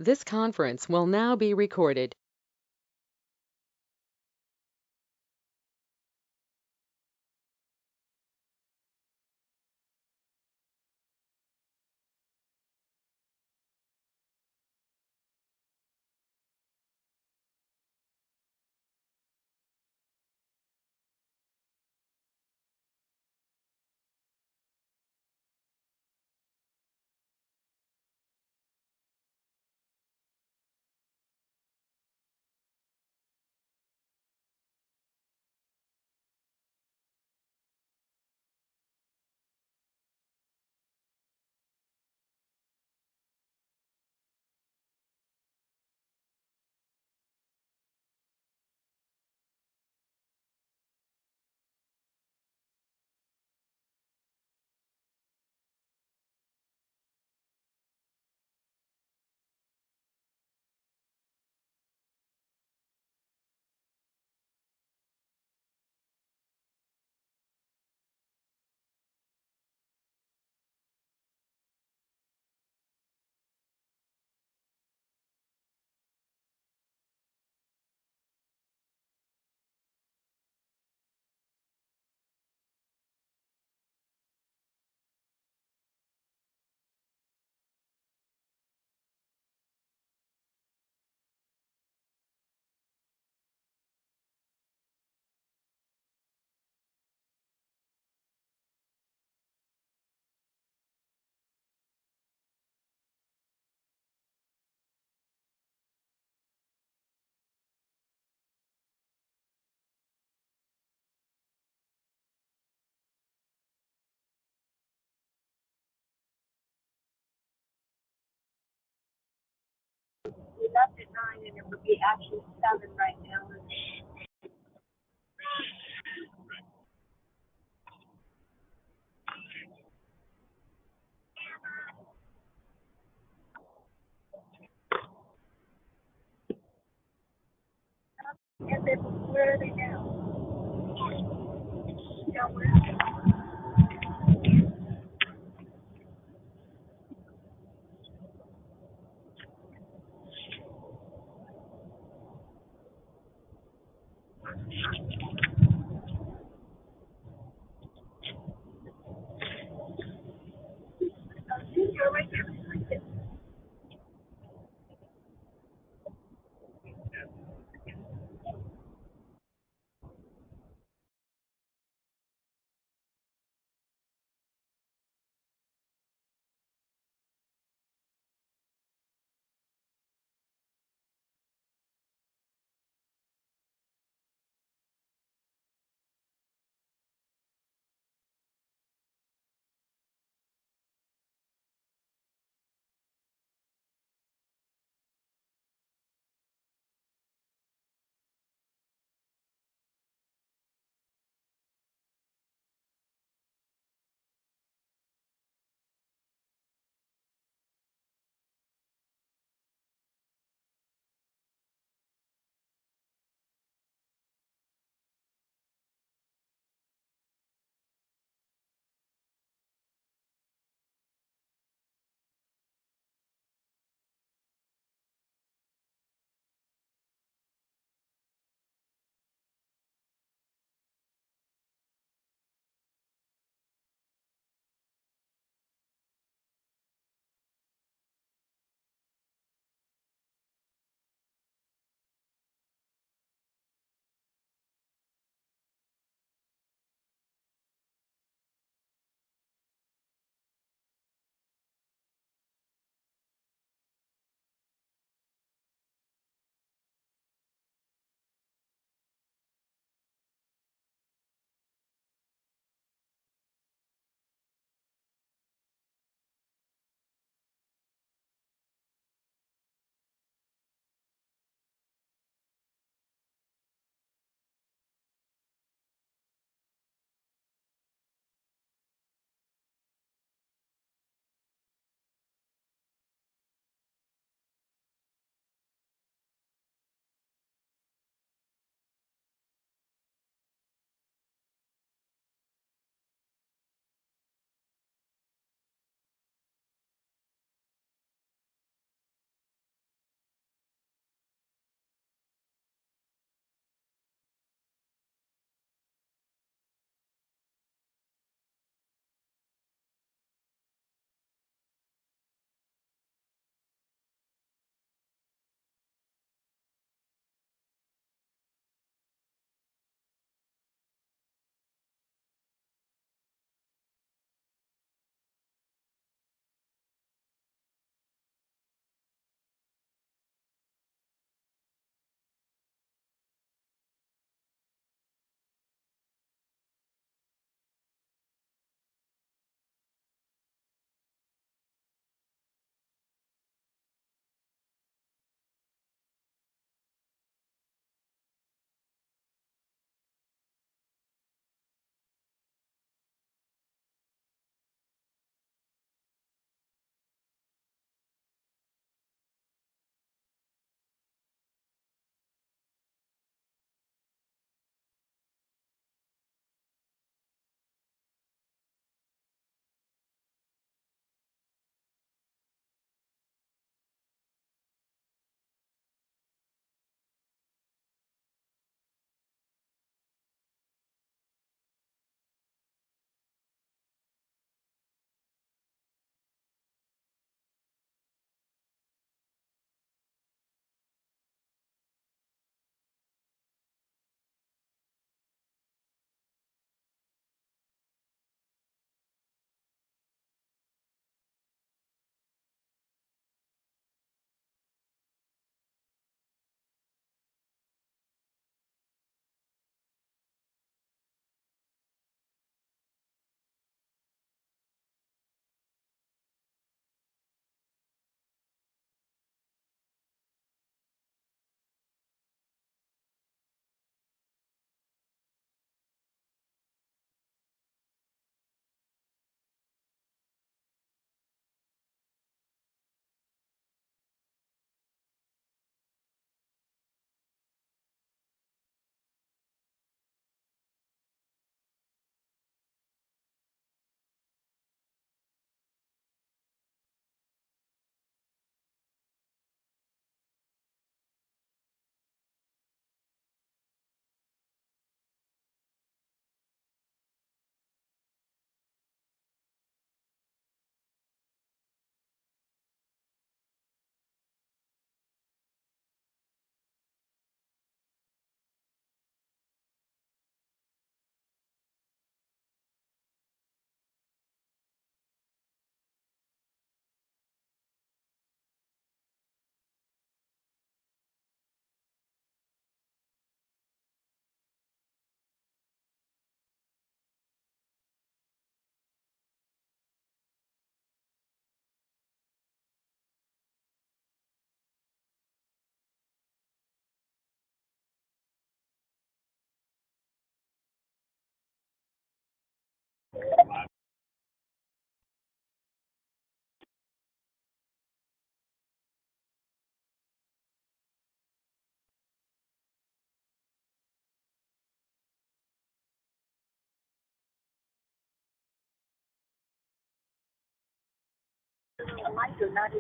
This conference will now be recorded. We left at 9 and it would be actually 7 right now. And then where are they now? Down where? You're right there. light or not?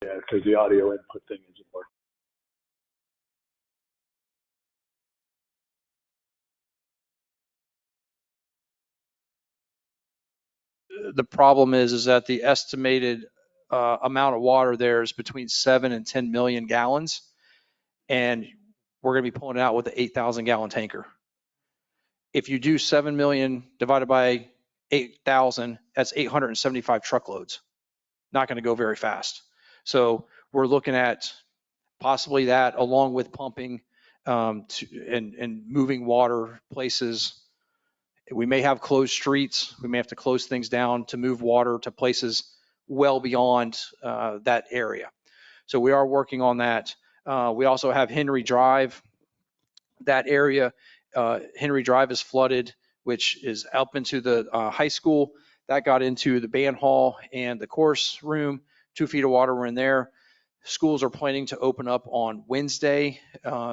Yeah, because the audio input thing isn't working. The problem is that the estimated amount of water there is between 7 and 10 million gallons, and we're going to be pulling it out with an 8,000 gallon tanker. If you do 7 million divided by 8,000, that's 875 truckloads. Not going to go very fast. So we're looking at possibly that, along with pumping and moving water places. We may have closed streets. We may have to close things down to move water to places well beyond that area. So we are working on that. We also have Henry Drive. That area, Henry Drive is flooded, which is up into the high school. That got into the band hall and the course room. 2 feet of water were in there. Schools are planning to open up on Wednesday.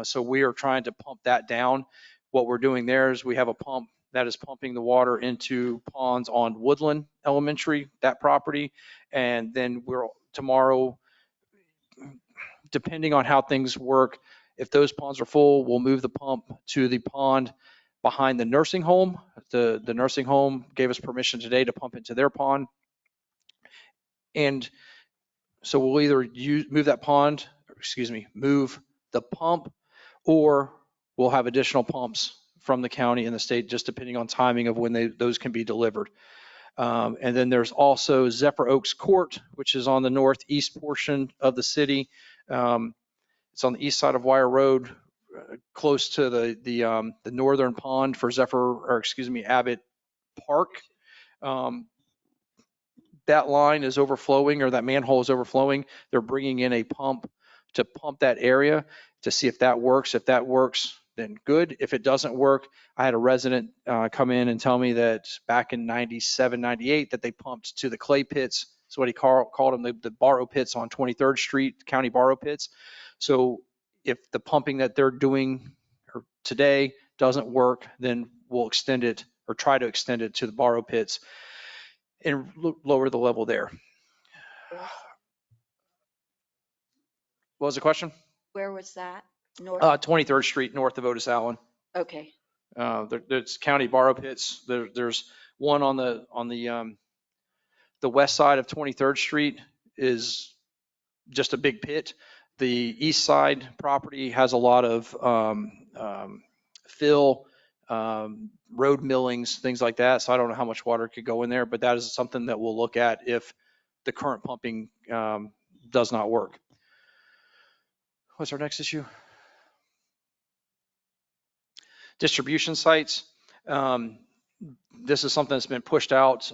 So we are trying to pump that down. What we're doing there is we have a pump that is pumping the water into ponds on Woodland Elementary, that property. And then tomorrow, depending on how things work, if those ponds are full, we'll move the pump to the pond behind the nursing home. The nursing home gave us permission today to pump into their pond. And so we'll either move the pump, or we'll have additional pumps from the county and the state, just depending on timing of when those can be delivered. And then there's also Zephyr Oaks Court, which is on the northeast portion of the city. It's on the east side of Wire Road, close to the northern pond for Abbott Park. That line is overflowing, or that manhole is overflowing. They're bringing in a pump to pump that area to see if that works. If that works, then good. If it doesn't work, I had a resident come in and tell me that back in 97, 98, that they pumped to the clay pits. That's what he called them, the borrow pits on 23rd Street, county borrow pits. So if the pumping that they're doing today doesn't work, then we'll extend it or try to extend it to the borrow pits and lower the level there. What was the question? Where was that? North? 23rd Street, north of Otis Allen. Okay. There's county borrow pits. There's one on the west side of 23rd Street is just a big pit. The east side property has a lot of fill, road millings, things like that. So I don't know how much water could go in there, but that is something that we'll look at if the current pumping does not work. What's our next issue? Distribution sites. This is something that's been pushed out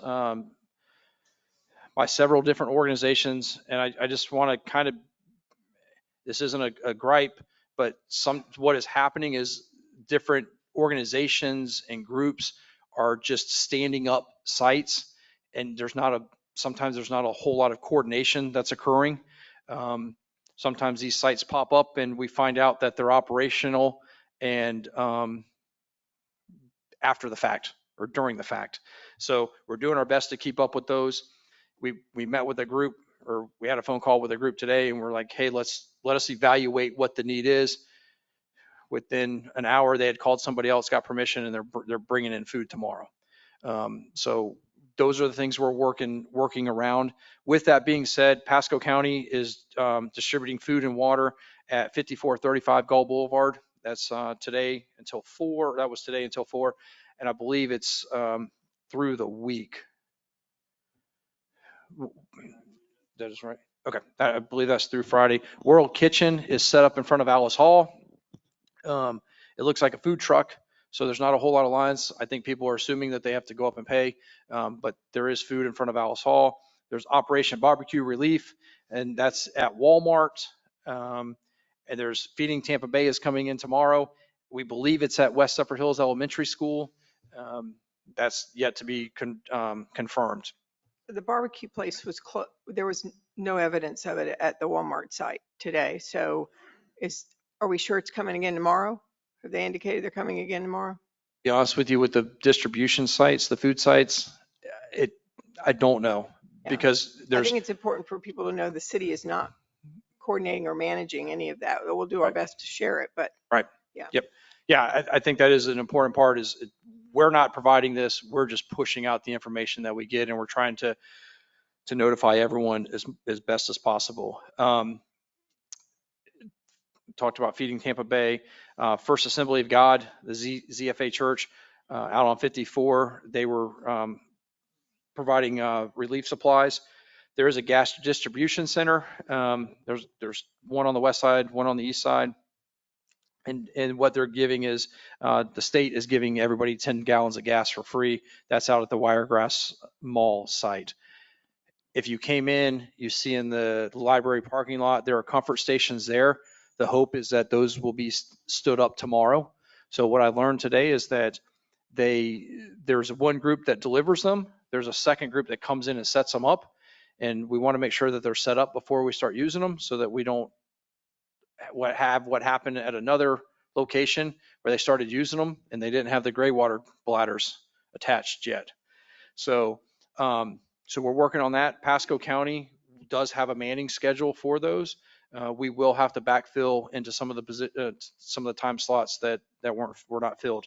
by several different organizations, and I just want to kind of, this isn't a gripe, but what is happening is different organizations and groups are just standing up sites, and sometimes there's not a whole lot of coordination that's occurring. Sometimes these sites pop up and we find out that they're operational and after the fact or during the fact. So we're doing our best to keep up with those. We met with a group, or we had a phone call with a group today, and we're like, hey, let us evaluate what the need is. Within an hour, they had called somebody else, got permission, and they're bringing in food tomorrow. So those are the things we're working around. With that being said, Pasco County is distributing food and water at 5435 Gull Boulevard. That's today until 4. That was today until 4. And I believe it's through the week. That is right. Okay. I believe that's through Friday. World Kitchen is set up in front of Alice Hall. It looks like a food truck, so there's not a whole lot of lines. I think people are assuming that they have to go up and pay, but there is food in front of Alice Hall. There's Operation Barbecue Relief, and that's at Walmart. And there's Feeding Tampa Bay is coming in tomorrow. We believe it's at West Zephyrhills Elementary School. That's yet to be confirmed. The barbecue place was closed. There was no evidence of it at the Walmart site today. So are we sure it's coming again tomorrow? Have they indicated they're coming again tomorrow? To be honest with you, with the distribution sites, the food sites, I don't know. Yeah. Because I think it's important for people to know the city is not coordinating or managing any of that. We'll do our best to share it, but right. Yeah. Yep. Yeah, I think that is an important part. Is we're not providing this. We're just pushing out the information that we get, and we're trying to notify everyone as best as possible. Talked about Feeding Tampa Bay. First Assembly of God, the ZFA Church out on 54, they were providing relief supplies. There is a gas distribution center. There's one on the west side, one on the east side. And what they're giving is the state is giving everybody 10 gallons of gas for free. That's out at the Wiregrass Mall site. If you came in, you see in the library parking lot, there are comfort stations there. The hope is that those will be stood up tomorrow. So what I learned today is that there's one group that delivers them. There's a second group that comes in and sets them up. And we want to make sure that they're set up before we start using them so that we don't what happened at another location where they started using them and they didn't have the gray water bladders attached yet. So we're working on that. Pasco County does have a manning schedule for those. We will have to backfill into some of the time slots that were not filled.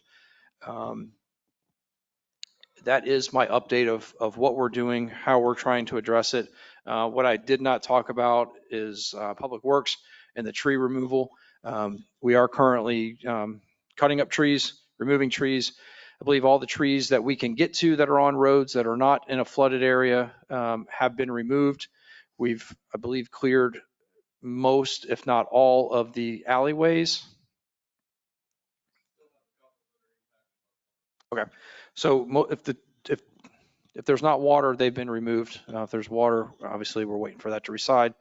That is my update of what we're doing, how we're trying to address it. What I did not talk about is Public Works and the tree removal. We are currently cutting up trees, removing trees. I believe all the trees that we can get to that are on roads that are not in a flooded area have been removed. We've, I believe, cleared most, if not all, of the alleyways. Okay. So if there's not water, they've been removed. If there's water, obviously we're waiting for that to reside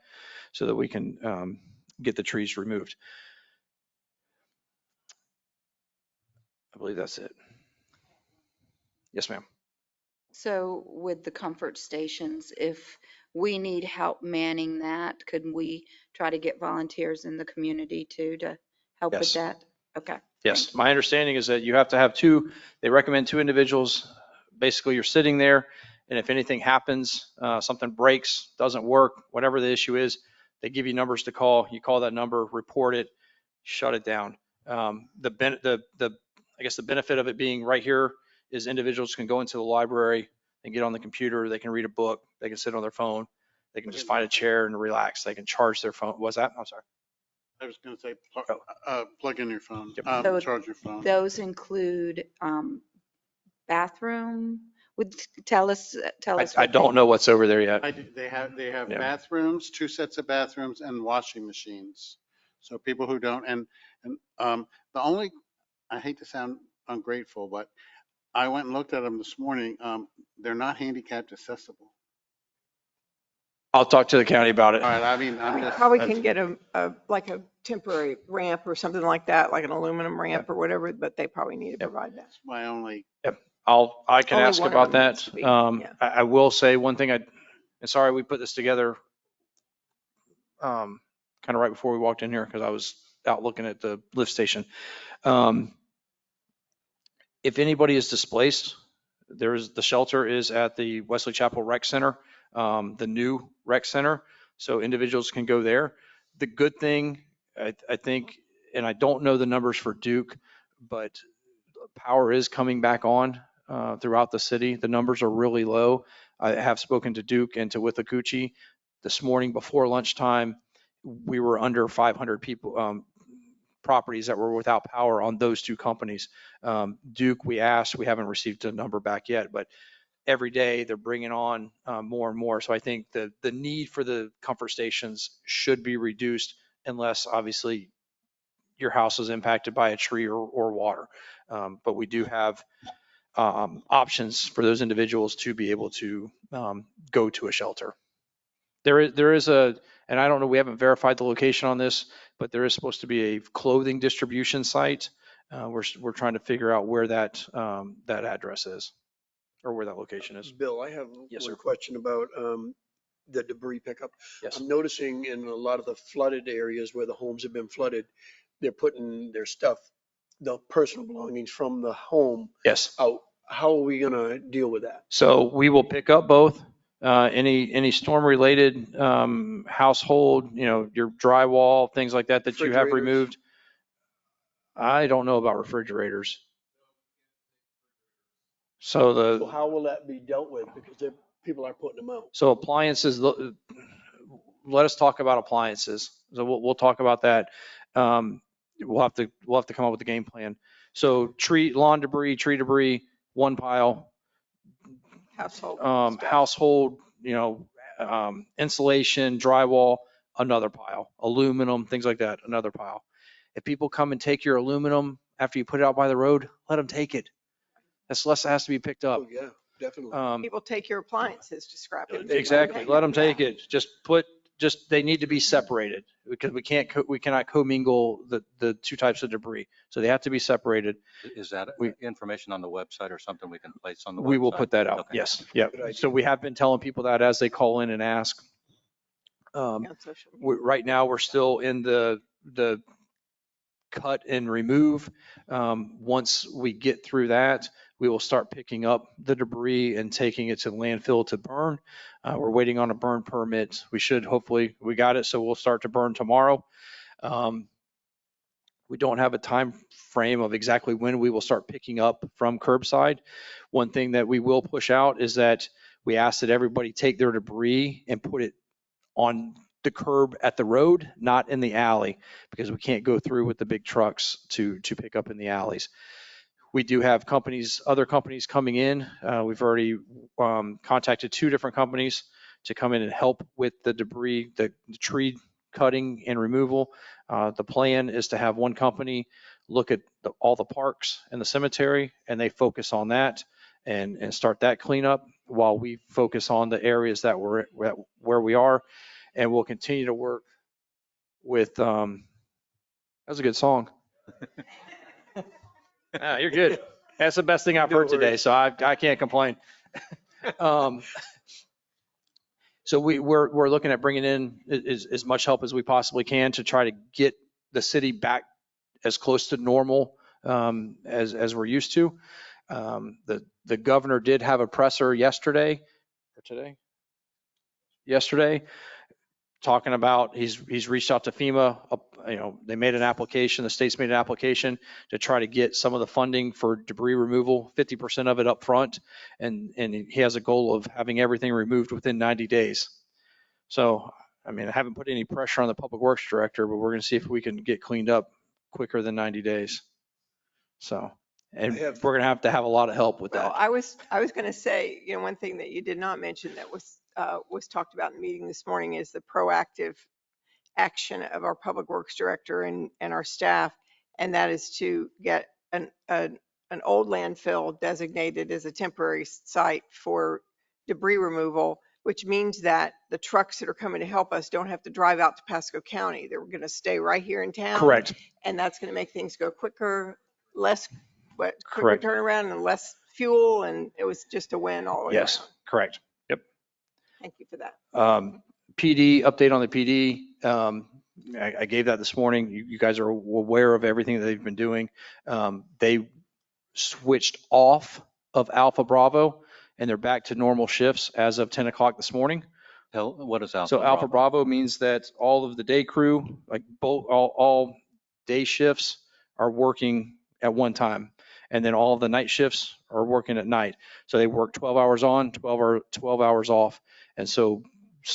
so that we can get the trees removed. I believe that's it. Yes, ma'am. So with the comfort stations, if we need help manning that, could we try to get volunteers in the community too to help with Yes. that? Okay. Yes. My understanding is that you have to have they recommend 2 individuals. Basically, you're sitting there, and if anything happens, something breaks, doesn't work, whatever the issue is, they give you numbers to call. You call that number, report it, shut it down. I guess the benefit of it being right here is individuals can go into the library and get on the computer. They can read a book. They can sit on their phone. They can just find a chair and relax. They can charge their phone. What's that? I'm sorry. I was going to say, plug in your phone, Yep. So charge your phone. those include bathroom? Tell us. I don't know what's over there yet. They have Yeah. bathrooms, 2 sets of bathrooms and washing machines. So people who don't, and the only, I hate to sound ungrateful, but I went and looked at them this morning. They're not handicapped accessible. I'll talk to the county about it. All right, I mean, I'm We just. probably can get like a temporary ramp or something like that, like an aluminum ramp or whatever, but they probably need to provide that. That's my only. I can Only ask one of about them that. needs to be, yeah. I will say one thing, and sorry, we put this together kind of right before we walked in here because I was out looking at the lift station. If anybody is displaced, the shelter is at the Wesley Chapel Rec Center, the new rec center, so individuals can go there. The good thing, I think, and I don't know the numbers for Duke, but power is coming back on throughout the city. The numbers are really low. I have spoken to Duke and to Withlacoochee this morning before lunchtime. We were under 500 people, properties that were without power on those 2 companies. Duke, we asked, we haven't received a number back yet, but every day they're bringing on more and more. So I think the need for the comfort stations should be reduced unless obviously your house is impacted by a tree or water. But we do have options for those individuals to be able to go to a shelter. There is and I don't know, we haven't verified the location on this, but there is supposed to be a clothing distribution site. We're trying to figure out where that address is or where that location is. Bill, I have Yes, one sir. question about the debris pickup. Yes. I'm noticing in a lot of the flooded areas where the homes have been flooded, they're putting their stuff, the personal belongings from the home Yes. out. How are we going to deal with that? So we will pick up both. Any storm related household, your drywall, things like that you have Refrigerators? removed. I don't know about refrigerators. So how will that be dealt with? Because people are putting them out. So appliances, let us talk about appliances. So we'll talk about that. We'll have to come up with a game plan. So lawn debris, tree debris, one pile. Household. stuff. Household, insulation, drywall, another pile. Aluminum, things like that, another pile. If people come and take your aluminum after you put it out by the road, let them take it. That's less that has to be picked up. Oh, yeah, definitely. People take your appliances to scrap it. Exactly. Let them take it. They need to be separated because we cannot commingle the 2 types of debris. So they have to be separated. Is that information on the website or something we can place on the website? We will put that out. Okay. Yes. Yeah. So we have been telling people that as they call in and ask. On social media. Right now we're still in the cut and remove. Once we get through that, we will start picking up the debris and taking it to the landfill to burn. We're waiting on a burn permit. Hopefully we got it. So we'll start to burn tomorrow. We don't have a time frame of exactly when we will start picking up from curbside. One thing that we will push out is that we ask that everybody take their debris and put it on the curb at the road, not in the alley, because we can't go through with the big trucks to pick up in the alleys. We do have other companies coming in. We've already contacted 2 different companies to come in and help with the debris, the tree cutting and removal. The plan is to have one company look at all the parks and the cemetery, and they focus on that and start that cleanup while we focus on the areas that we're where we are. And we'll continue to work with, that was a good song. You're good. That's the best thing I've heard today, so I can't complain. So we're looking at bringing in as much help as we possibly can to try to get the city back as close to normal as we're used to. The governor did have a presser yesterday or today? Yesterday, talking about he's reached out to FEMA. They made an application, the state's made an application to try to get some of the funding for debris removal, 50% of it up front. And he has a goal of having everything removed within 90 days. So, I mean, I haven't put any pressure on the public works director, but we're going to see if we can get cleaned up quicker than 90 days. So, and we're going to have a lot of help with Well, that. I was going to say, one thing that you did not mention that was talked about in the meeting this morning is the proactive action of our public works director and our staff. And that is to get an old landfill designated as a temporary site for debris removal, which means that the trucks that are coming to help us don't have to drive out to Pasco County. They're going to stay right here in town. Correct. And that's going to make things go quicker, quicker Correct. turnaround and less fuel. And it was just a win all the way Yes, around. correct. Yep. Thank you for that. PD, update on the PD. I gave that this morning. You guys are aware of everything that they've been doing. They switched off of Alpha Bravo and they're back to normal shifts as of 10 o'clock this morning. What is Alpha So Alpha Bravo? Bravo means that all of the day crew, like all day shifts are working at one time. And then all of the night shifts are working at night. So they work 12 hours on, 12 hours off. And so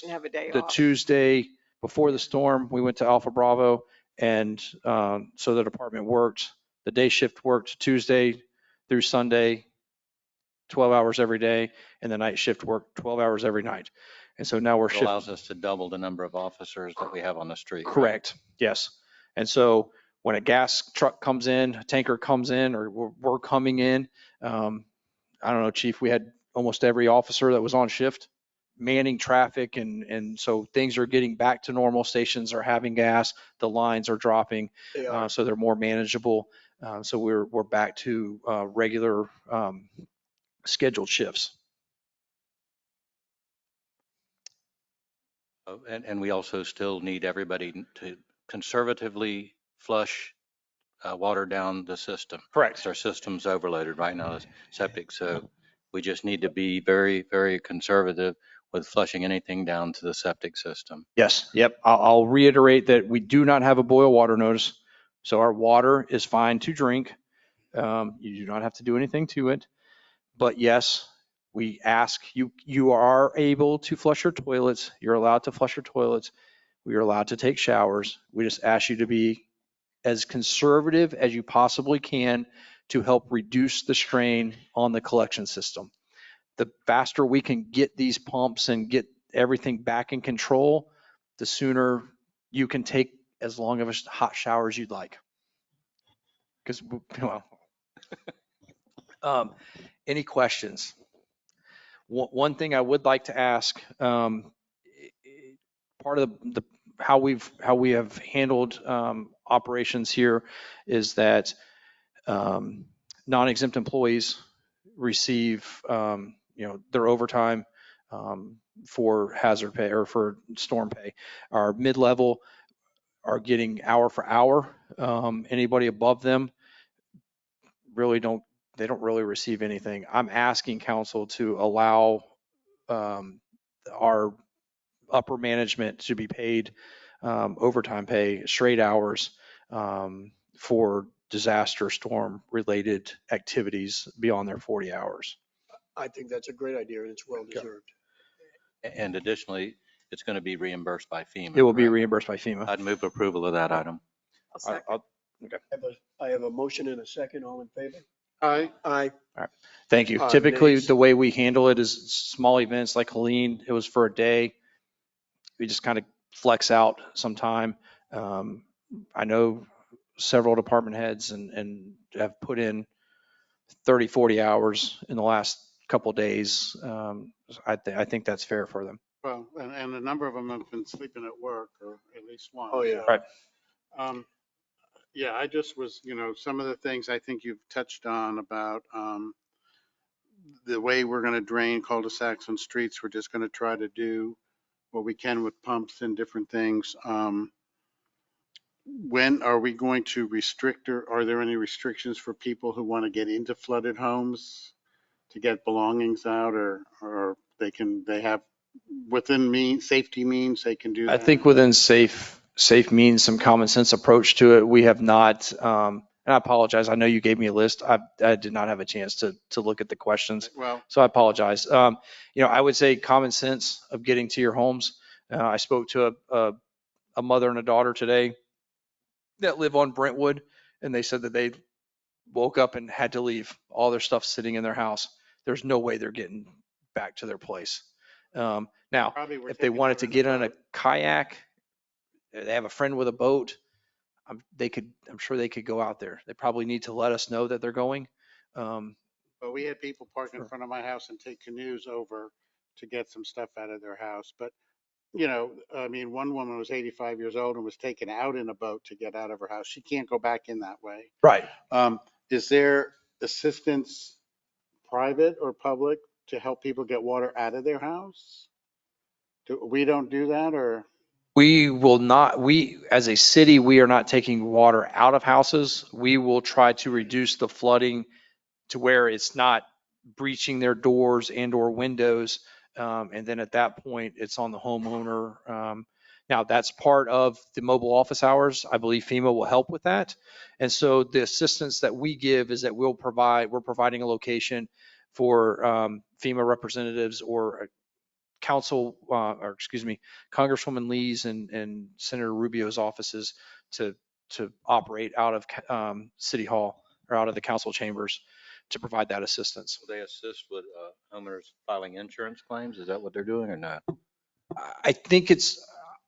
And have a day the off. Tuesday before the storm, we went to Alpha Bravo. And so the department worked, the day shift worked Tuesday through Sunday, 12 hours every day. And the night shift worked 12 hours every night. And so now we're It allows us to double the number of officers that we have on the street. right? Correct. Yes. And so when a gas truck comes in, a tanker comes in, or we're coming in, I don't know, Chief, we had almost every officer that was on shift manning traffic. And so things are getting back to normal. Stations are having gas. The lines are dropping. So they're more manageable. So we're back to regular scheduled shifts. And we also still need everybody to conservatively flush water down the system. Correct. Our system's overloaded right now, it's septic. So we just need to be very, very conservative with flushing anything down to the septic system. Yes. Yep. I'll reiterate that we do not have a boil water notice. So our water is fine to drink. You do not have to do anything to it. But yes, we ask you are able to flush your toilets. You're allowed to flush your toilets. We are allowed to take showers. We just ask you to be as conservative as you possibly can to help reduce the strain on the collection system. The faster we can get these pumps and get everything back in control, the sooner you can take as long of a hot shower as you'd like. Because, well, any questions? One thing I would like to ask, part of the how we have handled operations here is that non-exempt employees receive their overtime for hazard pay or for storm pay. Our mid-level are getting hour for hour. Anybody above them really don't really receive anything. I'm asking council to allow our upper management to be paid overtime pay, straight hours for disaster storm related activities beyond their 40 hours. I think that's a great idea and it's well deserved. And additionally, it's going to be reimbursed by FEMA. It will be correct? reimbursed by FEMA. I'd move approval of that item. Okay. I have a motion and a second. All in favor? Aye. Aye. Thank you. Uh, Typically, nays. the way we handle it is small events like Helene, it was for a day. We just kind of flex out sometime. I know several department heads and have put in 30, 40 hours in the last couple of days. I think that's fair for them. Well, and a number of them have been sleeping at work, or at least one. Oh, yeah. So, Right. Yeah, I just was, some of the things I think you've touched on about the way we're going to drain cul-de-sacs and streets. We're just going to try to do what we can with pumps and different things. When are we going to restrict, or are there any restrictions for people who want to get into flooded homes to get belongings out, or they have within safety means they can do I that? think within safe means, some common sense approach to it. We have not, and I apologize. I know you gave me a list. I did not have a chance to look at the questions. Well, So I apologize. I would say common sense of getting to your homes. I spoke to a mother and a daughter today that live on Brentwood, and they said that they woke up and had to leave all their stuff sitting in their house. There's no way they're getting back to their place. Now, probably we're if they taking wanted over to in a get on a boat. kayak, they have a friend with a boat, I'm sure they could go out there. They probably need to let us know that they're going. But we had people park in Sure. front of my house and take canoes over to get some stuff out of their house. But, I mean, one woman was 85 years old and was taken out in a boat to get out of her house. She can't go back in that way. Right. Is there assistance, private or public, to help people get water out of their house? We don't do that, or? We will not, as a city, we are not taking water out of houses. We will try to reduce the flooding to where it's not breaching their doors and or windows. And then at that point, it's on the homeowner. Now that's part of the mobile office hours. I believe FEMA will help with that. And so the assistance that we give is that we're providing a location for FEMA representatives or Congresswoman Lee's and Senator Rubio's offices to operate out of City Hall or out of the council chambers to provide that assistance. Will they assist with homeowners filing insurance claims? Is that what they're doing or not? I think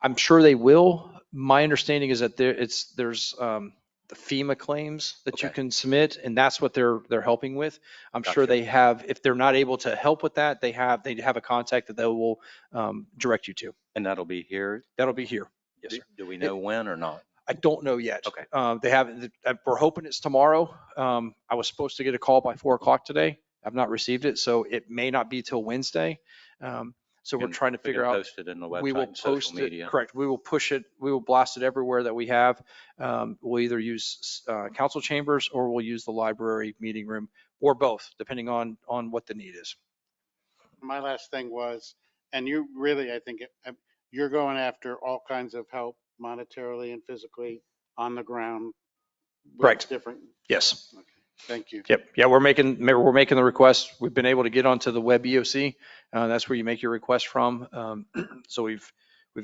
I'm sure they will. My understanding is that there's the FEMA claims that you Okay. can submit, and that's what they're helping with. I'm sure Gotcha. they have, if they're not able to help with that, they have a contact that they will direct you to. And that'll be here? That'll be here. Yes, sir. Do we know when or not? I don't know yet. Okay. We're hoping it's tomorrow. I was supposed to get a call by 4 o'clock today. I've not received it, so it may not be till Wednesday. So we're trying to figure out. Post it in the We website will and social post it, media. correct. We will push it. We will blast it everywhere that we have. We'll either use council chambers or we'll use the library meeting room or both, depending on what the need is. My last thing was, and you really, I think, you're going after all kinds of help monetarily and physically on the ground. with Correct. Different. Yes. Okay. Thank you. Yep. Yeah, we're making the request. We've been able to get onto the web EOC. That's where you make your request from. So we've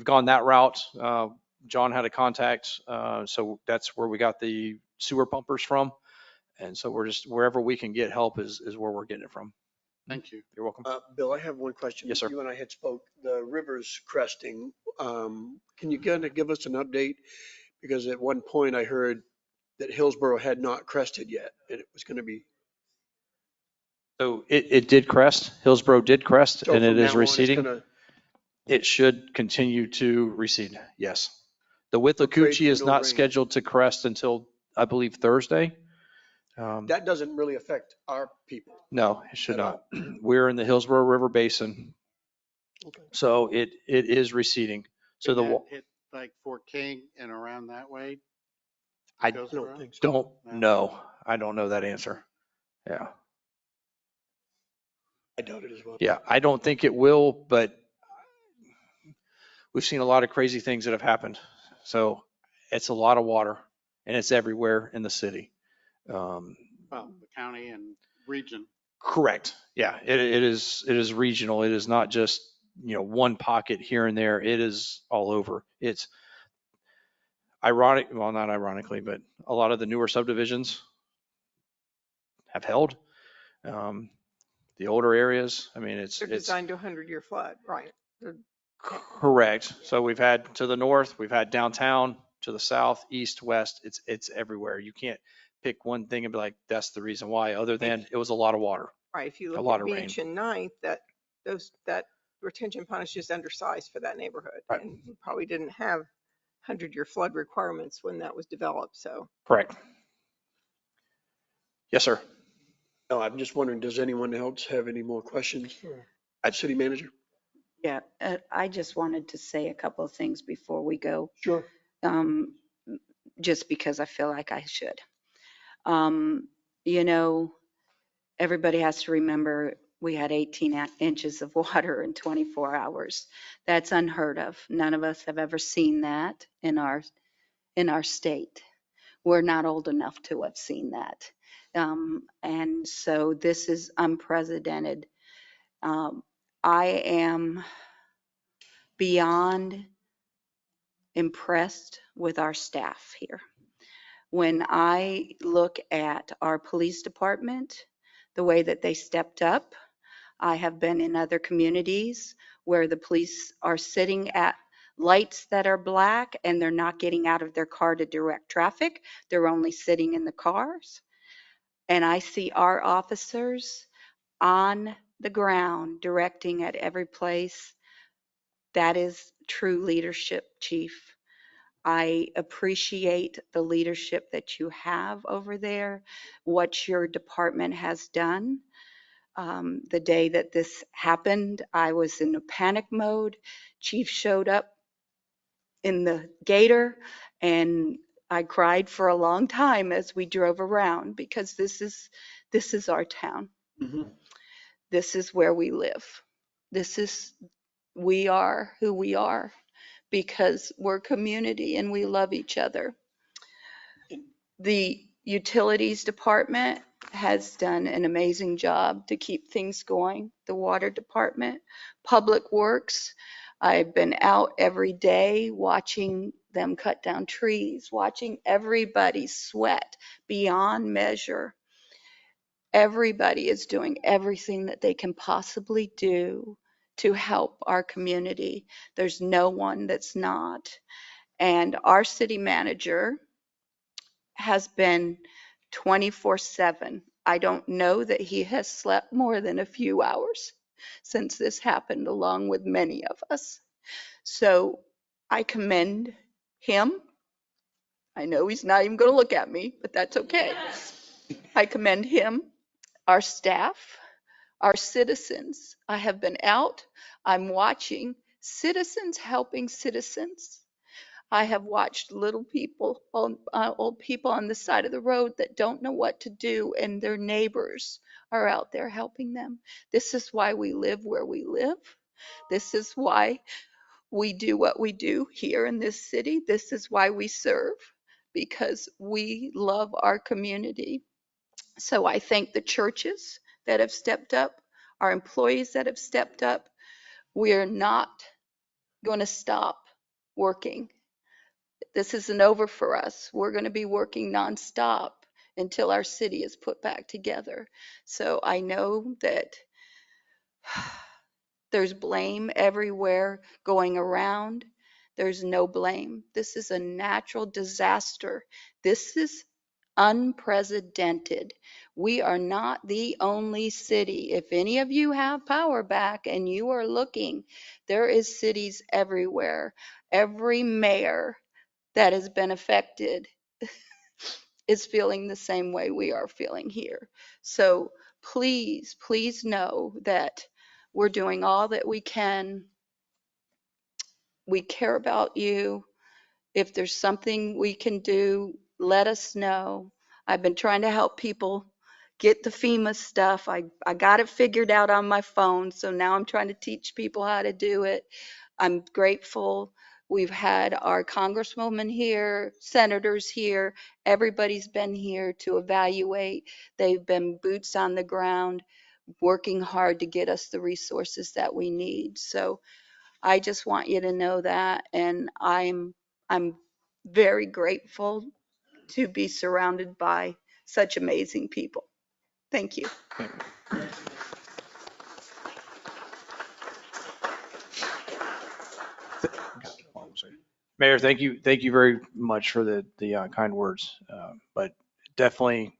gone that route. John had a contact. So that's where we got the sewer pumpers from. And so we're just, wherever we can get help is where we're getting it from. Thank you. You're welcome. Bill, I have one question. Yes, sir. You and I had spoke, the river's cresting. Can you kind of give us an update? Because at one point I heard that Hillsborough had not crested yet, and it was going to be. So it did crest. Hillsborough did crest, So and it from is now on, it's receding. gonna- It should continue to recede. Yes. The So pray Withlacoochee for is no not rain. scheduled to crest until, I believe, Thursday. That doesn't really affect our people. No, it should At not. We're in the Hillsborough River Basin, Okay. so it is receding. So Did the, that hit like Fort King and around that way? I I don't think so. don't No. know. I don't know that answer. Yeah. I doubt it as well. Yeah, I don't think it will, but we've seen a lot of crazy things that have happened. So it's a lot of water and it's everywhere in the city. Well, the county and region. Correct. Yeah, it is regional. It is not just, one pocket here and there. It is all over. It's ironic, well, not ironically, but a lot of the newer subdivisions have held. The older areas, I mean, They're designed to 100-year flood, right? Correct. So we've had to the north, we've had downtown, to the south, east, west. It's everywhere. You can't pick one thing and be like, that's the reason why, other than it was a lot of water, Right, if you a look lot at of rain. Beach and Ninth, that retention pond is just undersized for that neighborhood. Right. And we probably didn't have 100-year flood requirements when that was developed, so. Correct. Yes, sir. No, I'm just wondering, does anyone else have any more questions for our city manager? Yeah, I just wanted to say a couple of things before we go, Sure. just because I feel like I should. You know, everybody has to remember we had 18 inches of water in 24 hours. That's unheard of. None of us have ever seen that in our state. We're not old enough to have seen that. And so this is unprecedented. I am beyond impressed with our staff here. When I look at our police department, the way that they stepped up, I have been in other communities where the police are sitting at lights that are black and they're not getting out of their car to direct traffic. They're only sitting in the cars. And I see our officers on the ground directing at every place. That is true leadership, Chief. I appreciate the leadership that you have over there, what your department has done. The day that this happened, I was in a panic mode. Chief showed up in the gator and I cried for a long time as we drove around because this is our town. Mhm. This is where we live. We are who we are because we're community and we love each other. The utilities department has done an amazing job to keep things going. The water department, public works. I've been out every day watching them cut down trees, watching everybody sweat beyond measure. Everybody is doing everything that they can possibly do to help our community. There's no one that's not. And our city manager has been 24/7. I don't know that he has slept more than a few hours since this happened, along with many of us. So I commend him. I know he's not even going to look at me, but that's okay. I commend him, our staff, our citizens. I have been out. I'm watching citizens helping citizens. I have watched little people, old people on the side of the road that don't know what to do, and their neighbors are out there helping them. This is why we live where we live. This is why we do what we do here in this city. This is why we serve, because we love our community. So I thank the churches that have stepped up, our employees that have stepped up. We're not going to stop working. This isn't over for us. We're going to be working nonstop until our city is put back together. So I know that there's blame everywhere going around. There's no blame. This is a natural disaster. This is unprecedented. We are not the only city. If any of you have power back and you are looking, there is cities everywhere. Every mayor that has been affected is feeling the same way we are feeling here. So please, please know that we're doing all that we can. We care about you. If there's something we can do, let us know. I've been trying to help people get the FEMA stuff. I got it figured out on my phone, so now I'm trying to teach people how to do it. I'm grateful. We've had our congresswoman here, senators here. Everybody's been here to evaluate. They've been boots on the ground, working hard to get us the resources that we need. So I just want you to know that, and I'm very grateful to be surrounded by such amazing people. Thank you. Mayor, thank you very much for the kind words. But definitely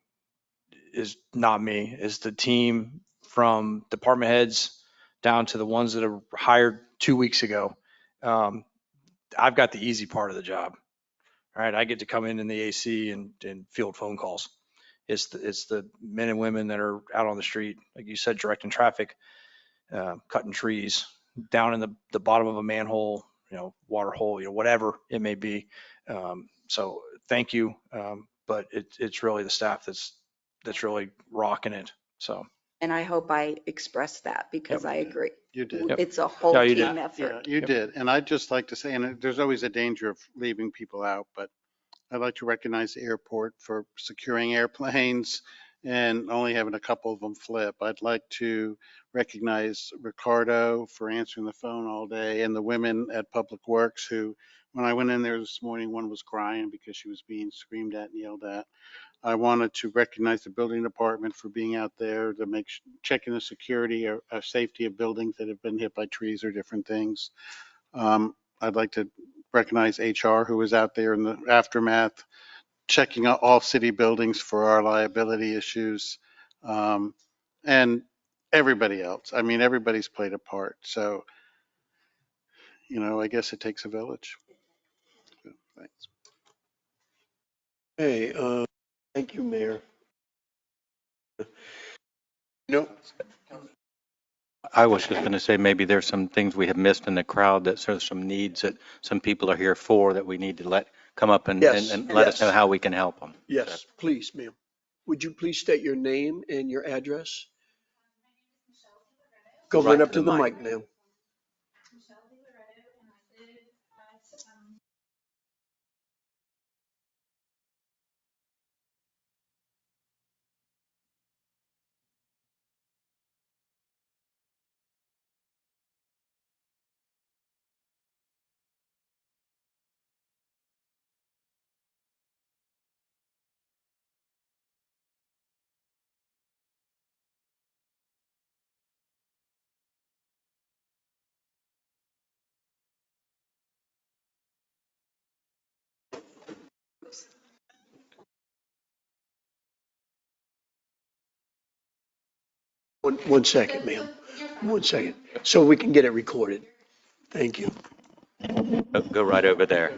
is not me. It's the team from department heads down to the ones that are hired 2 weeks ago. I've got the easy part of the job. All right, I get to come in the AC and field phone calls. It's the men and women that are out on the street, like you said, directing traffic, cutting trees, down in the bottom of a manhole, water hole, whatever it may be. So thank you. But it's really the staff that's really rocking it. So. And I hope I expressed that because Yep. I agree. You did. Yep. It's a whole No, you team did. effort. Yeah, you did. And I'd just like to say, and there's always a danger of leaving people out, but I'd like to recognize the airport for securing airplanes and only having a couple of them flip. I'd like to recognize Ricardo for answering the phone all day and the women at Public Works who, when I went in there this morning, one was crying because she was being screamed at and yelled at. I wanted to recognize the building department for being out there to checking the security or safety of buildings that have been hit by trees or different things. I'd like to recognize HR who was out there in the aftermath, checking out all city buildings for our liability issues, and everybody else. I mean, everybody's played a part. So, I guess it takes a village. So, thanks. Hey, thank you, Mayor. No, I was just going to say, maybe there's some things we have missed in the crowd, that there's some needs that some people are here for that we need to come up and Yes, let us know yes. how we can help them. yes, please, ma'am. Would you please state your name and your address? Go right up to the mic, ma'am. One second, ma'am. 1 second. So we can get it recorded. Thank you. Go right over there.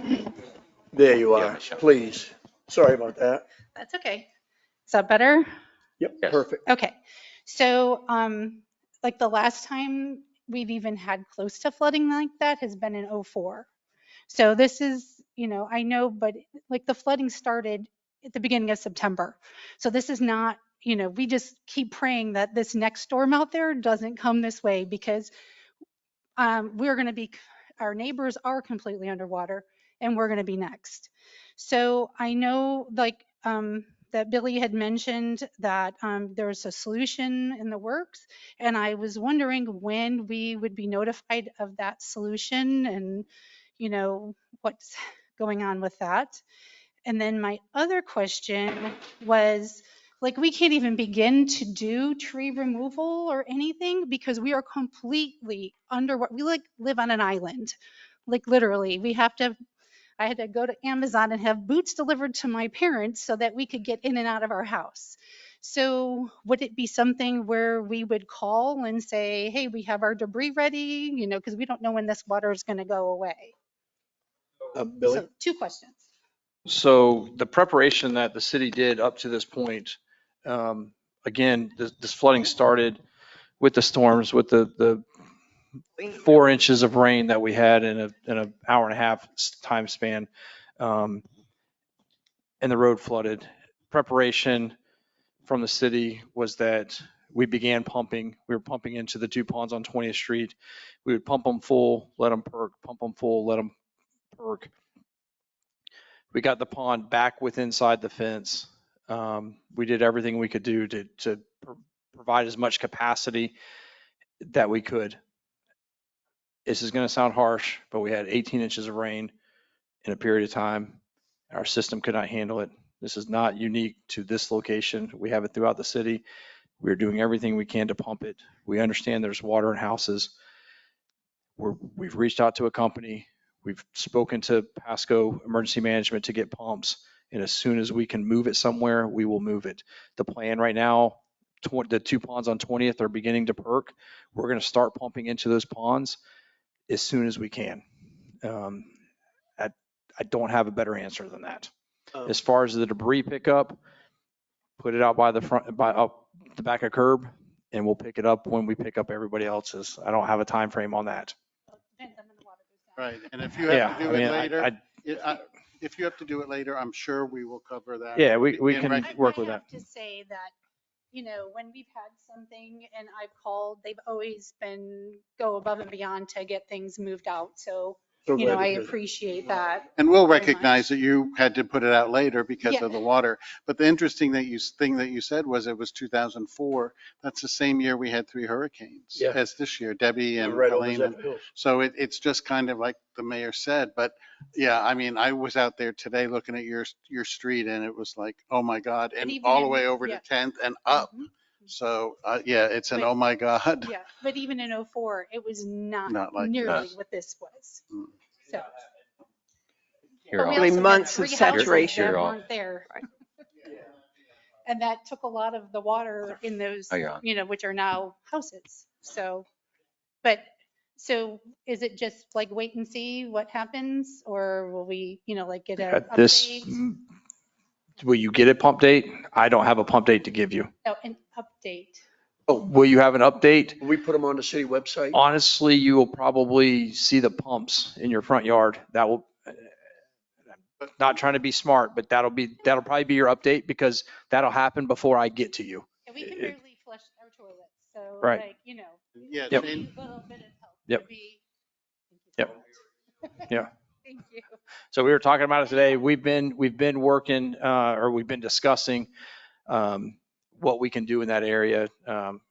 There you Yeah, are, Michelle. please. Sorry about that. That's okay. Is that better? Yep, Yes. perfect. Okay. So, like the last time we've even had close to flooding like that has been in '04. So this is, I know, but like the flooding started at the beginning of September. So this is not, we just keep praying that this next storm out there doesn't come this way because we're going to be, our neighbors are completely underwater and we're going to be next. So I know that Billy had mentioned that there's a solution in the works, and I was wondering when we would be notified of that solution and, what's going on with that. And then my other question was, like, we can't even begin to do tree removal or anything because we are completely underwater. We like live on an island, like literally. I had to go to Amazon and have boots delivered to my parents so that we could get in and out of our house. So would it be something where we would call and say, hey, we have our debris ready, because we don't know when this water is going to go away. Billy? So 2 questions. So the preparation that the city did up to this point, again, this flooding started with the storms, with the 4 inches of rain that we had in an hour and a half time span, and the road flooded. Preparation from the city was that we began pumping. We were pumping into the 2 ponds on 20th Street. We would pump them full, let them perk, pump them full, let them perk. We got the pond back inside the fence. We did everything we could do to provide as much capacity that we could. This is going to sound harsh, but we had 18 inches of rain in a period of time. Our system could not handle it. This is not unique to this location. We have it throughout the city. We're doing everything we can to pump it. We understand there's water in houses. We've reached out to a company. We've spoken to Pasco Emergency Management to get pumps, and as soon as we can move it somewhere, we will move it. The plan right now, the 2 ponds on 20th are beginning to perk. We're going to start pumping into those ponds as soon as we can. I don't have a better answer than that. As far as the debris pickup, put it out by the front, by up the back of curb, and we'll pick it up when we pick up everybody else's. I don't have a time frame on that. Right, and if you have to do I mean, it later, if you have to do it later, I'm sure we will cover that. Yeah, we in can rec- work with I that. have to say that, you know, when we've had something and I've called, they've always been go above and beyond to get things moved out. So, So you know, glad to I hear that. appreciate that. And we'll very recognize much. that you had to put it out later because Yeah. of the water. But the interesting thing that you said was it was 2004. That's the same year we had 3 hurricanes Yeah. as this year, Debbie and Right over Helene. Zephyrhills. So it's just kind of like the mayor said. But yeah, I mean, I was out there today looking at your street and it was like, oh my God, and even all the in- way over yeah. to 10th and up. Mhm. So yeah, it's an But- oh my God. Yeah, but even in '04, it was not Not like nearly this. what this was. Mm. So, Here, but we I'll- Really also months had of 3 houses saturation. that Here, I'll- weren't there. And that took a lot of the water in those, Oh, you're on. you know, which are now houses. So, but, so is it just like wait and see what happens? Or will we, you know, like get a At this, update? will you get a pump date? I don't have a pump date to give you. Oh, an update. Will you have an update? Will we put them on the city website? Honestly, you will probably see the pumps in your front yard. That will, not trying to be smart, but that'll probably be your update because that'll happen before I get to you. And we can It- barely flush our toilets. So Right. like, you know, Yeah, Yep. a Shane, little bit of help Yep. would be. Thank you so Yep. much. Yeah. Thank you. So we were talking about it today. We've been working, or we've been discussing what we can do in that area.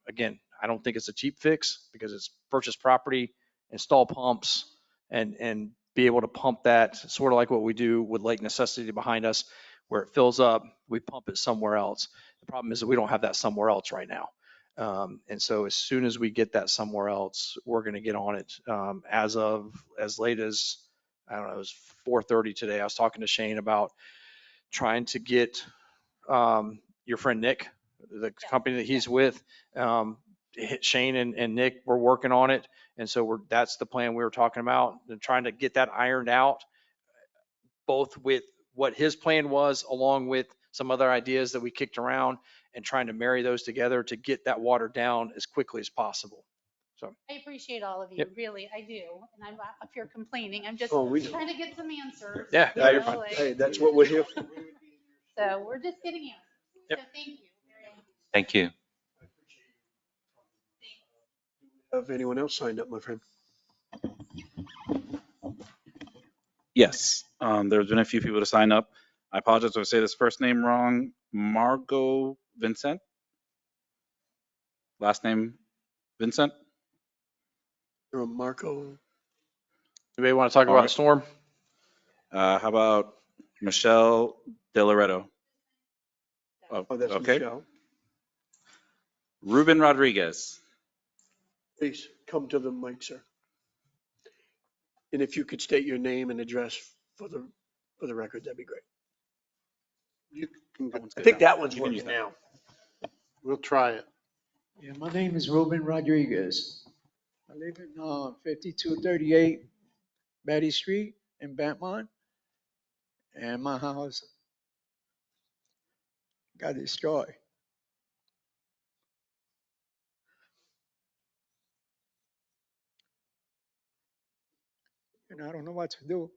Again, I don't think it's a cheap fix because it's purchase property, install pumps, and be able to pump that, sort of like what we do with Lake Necessity behind us, where it fills up, we pump it somewhere else. The problem is that we don't have that somewhere else right now. And so as soon as we get that somewhere else, we're going to get on it. As late as, I don't know, it was 4:30 today. I was talking to Shane about trying to get your friend Nick, the company that he's with. Shane and Nick were working on it. And so that's the plan we were talking about, and trying to get that ironed out, both with what his plan was, along with some other ideas that we kicked around, and trying to marry those together to get that water down as quickly as possible. So I appreciate all of you, Yep. really, I do. And I'm not up here complaining. I'm just Oh, we do. trying to get some answers. Yeah, you no, you're know, fine. like- Hey, that's what we're here for. So we're just getting answers. Yep. So thank you. Thank you. Have anyone else signed up, my friend? Yes, there's been a few people to sign up. I apologize if I say this first name wrong. Margot Vincent. Last name Vincent. Marco. anybody want to talk All about right. storm? How about Michelle De Loreto? Oh, that's okay. Michelle. Ruben Rodriguez. Please come to the mic, sir. And if you could state your name and address for the record, that'd be great. you can go. I think that one's You can use working that. now. We'll try it. Yeah, my name is Ruben Rodriguez. I live in 5238 Betty Street in Bentmont. And my house got destroyed. And I don't know what to do.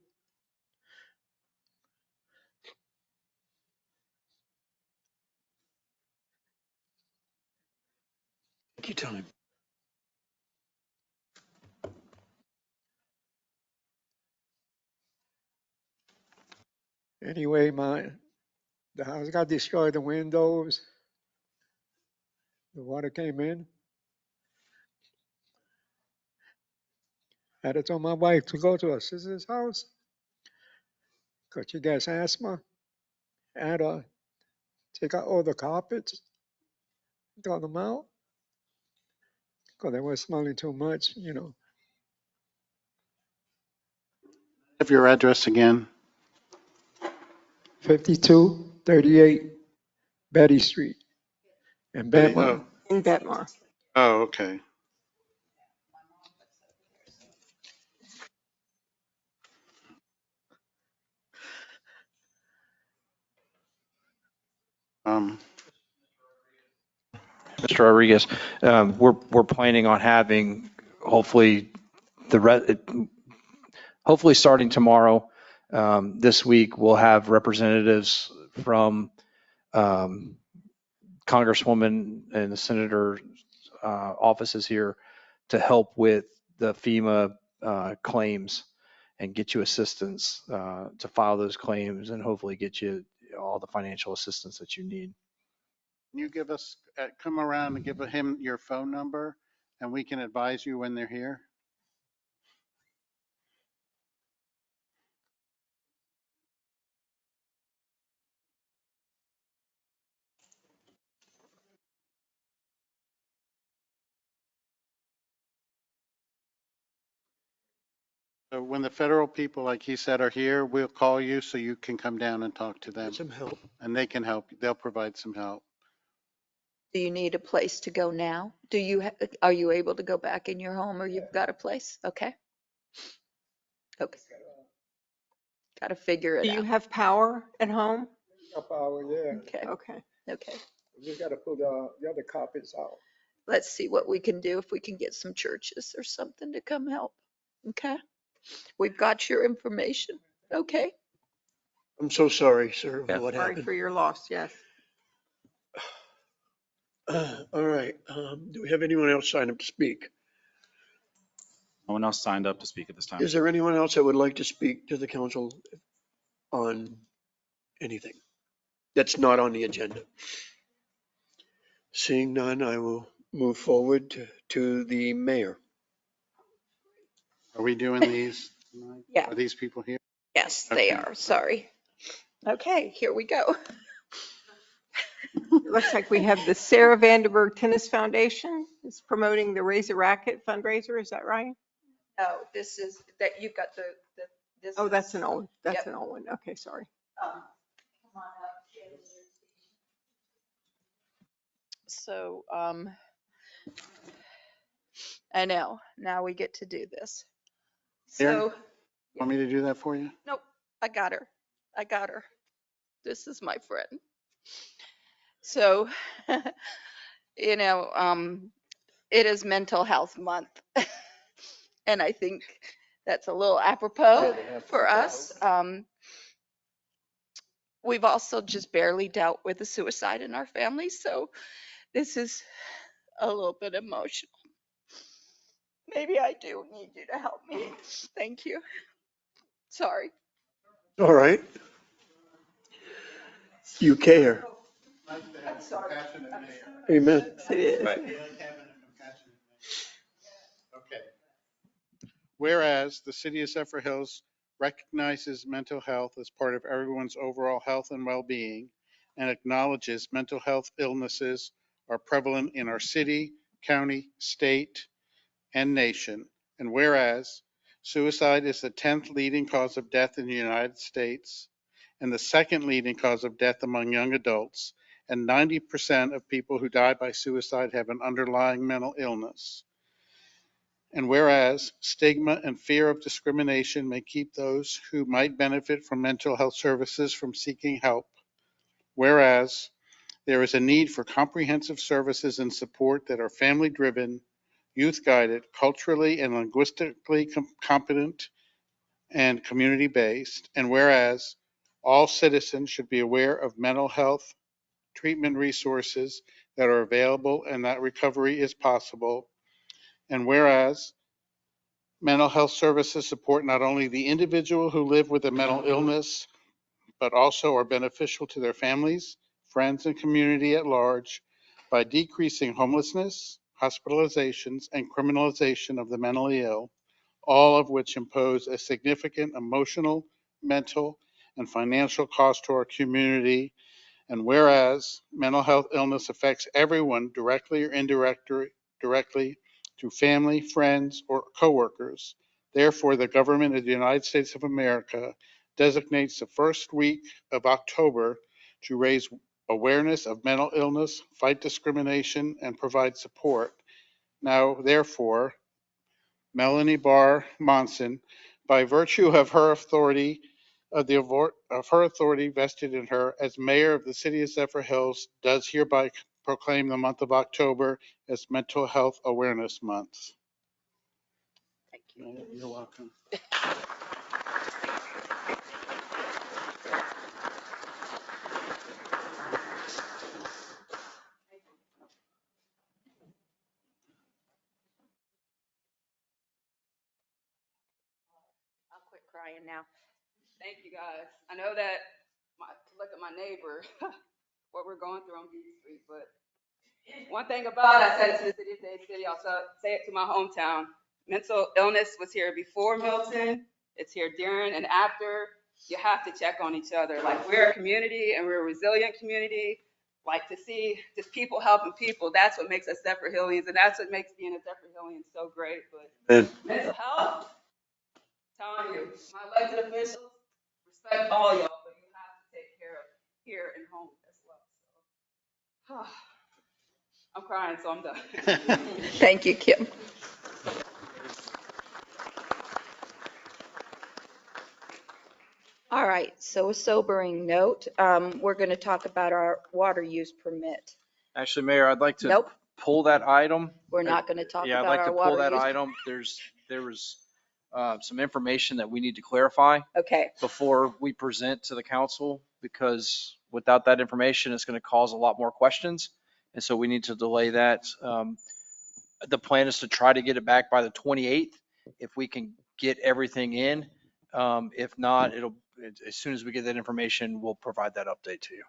Take your time. Anyway, the house got destroyed, the windows, the water came in. I had to tell my wife to go to her sister's house because she gets asthma. And take out all the carpets, throw them out because they were smelling too much, you know. Have your address again? 5238 Betty Street in Betty, Bentwood. In Betmar. Oh, okay. Um, Mr. Rodriguez, we're planning on having hopefully hopefully starting tomorrow, this week, we'll have representatives from Congresswoman and the Senator offices here to help with the FEMA claims and get you assistance to file those claims and hopefully get you all the financial assistance that you need. can you give us, come around and give him your phone number and we can advise you when they're here? So when the federal people, like he said, are here, we'll call you so you can come down and talk to them Get some help. and they can help. They'll provide some help. Do you need a place to go now? Are you able to go back in your home or you've got a place? Okay. Okay. Got to figure it Do you out. have power at home? Up our, yeah. Okay. Okay. Okay. We just got to put the other copies out. Let's see what we can do if we can get some churches or something to come help. Okay. We've got your information. Okay. I'm so sorry, sir, Yeah. for what Sorry happened. for your loss, yes. All right. Do we have anyone else sign up to speak? No one else signed up to speak at this time. Is there anyone else that would like to speak to the council on anything that's not on the agenda? Seeing none, I will move forward to the mayor. Are we doing these tonight? Yeah. Are these people here? Yes, they Okay. are. Sorry. Okay, here we go. It looks like we have the Sarah Vandenberg Tennis Foundation is promoting the Raise a Racket fundraiser. Is that right? No, this is that you've got this. Oh, that's an old Yep. one. Okay, sorry. Come on up. So, I know, now we get to do this. Here? So, Want me to do that for you? nope, I got her. I got her. This is my friend. So, it is Mental Health Month. And I think that's a little apropos for us. We've also just barely dealt with a suicide in our family, so this is a little bit emotional. Maybe I do need you to help me. Thank you. Sorry. All right. You care. Amen. It is. Right. Okay. Whereas the city of Zephyrhills recognizes mental health as part of everyone's overall health and well-being and acknowledges mental health illnesses are prevalent in our city, county, state, and nation. And whereas suicide is the 10th leading cause of death in the United States and the second leading cause of death among young adults, and 90% of people who die by suicide have an underlying mental illness. And whereas stigma and fear of discrimination may keep those who might benefit from mental health services from seeking help. Whereas there is a need for comprehensive services and support that are family-driven, youth-guided, culturally and linguistically competent, and community-based. And whereas all citizens should be aware of mental health treatment resources that are available and that recovery is possible. And whereas mental health services support not only the individual who live with a mental illness, but also are beneficial to their families, friends, and community at large by decreasing homelessness, hospitalizations, and criminalization of the mentally ill, all of which impose a significant emotional, mental, and financial cost to our community. And whereas mental health illness affects everyone directly or indirectly through family, friends, or coworkers, Therefore, the government of the United States of America designates the first week of October to raise awareness of mental illness, fight discrimination, and provide support. Now, therefore, Melanie Barr Monson, by virtue of her authority vested in her as mayor of the city of Zephyrhills, does hereby proclaim the month of October as Mental Health Awareness Month. Thank you. You're welcome. I'll quit crying now. Thank you, guys. I know that to look at my neighbor, what we're going through on B Street, but one thing about it, I said it to the city of Dade City, I'll say it to my hometown. Mental illness was here before Milton. It's here during and after. You have to check on each other. Like, we're a community and we're a resilient community. Like, to see just people helping people, that's what makes us Zephyrhillians, and that's what makes being a Zephyrhillian so great. But mental health, telling you, my elected officials, respect all y'all, but you have to take care of here and home as well. So, I'm crying, so I'm done. Thank you, Kim. All right, so a sobering note, we're going to talk about our water use permit. Actually, Mayor, I'd like to Nope, pull that item. we're not going to talk Yeah, I'd about like our to pull water that use. item. There was some information that we need to clarify Okay, before we present to the council, because without that information, it's going to cause a lot more questions. And so we need to delay that. The plan is to try to get it back by the 28th, if we can get everything in. If not, as soon as we get that information, we'll provide that update to you.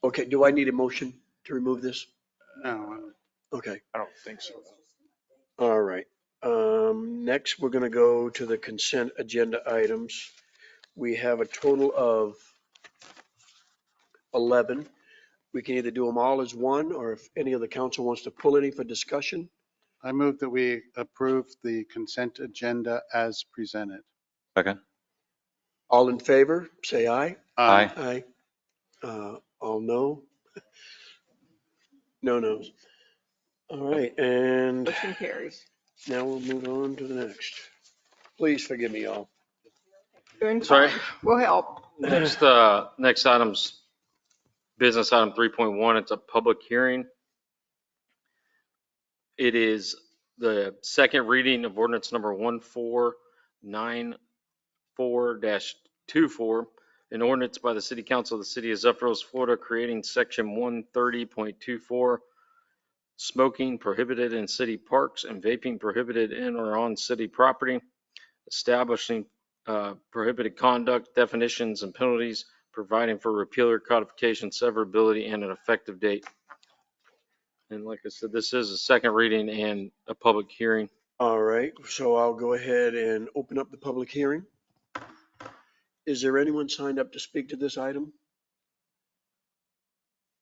Okay, do I need a motion to remove this? No, Okay, I don't think so. all right. Next, we're gonna go to the consent agenda items. We have a total of 11. We can either do them all as one, or if any of the council wants to pull any for discussion. I move that we approve the consent agenda as presented. Second. All in favor, say aye. Aye. Aye. All no? No nos. All right, and Motion carries. now we'll move on to the next. Please forgive me, y'all. Doing Sorry. fine. We'll help. Next item's business item 3.1. It's a public hearing. It is the second reading of ordinance number 1494-24, an ordinance by the City Council of the City of Zephyrhills, Florida, creating section 130.24, smoking prohibited in city parks and vaping prohibited in or on city property, establishing prohibited conduct, definitions and penalties, providing for repeal or codification, severability, and an effective date. And like I said, this is a second reading and a public hearing. All right, so I'll go ahead and open up the public hearing. Is there anyone signed up to speak to this item?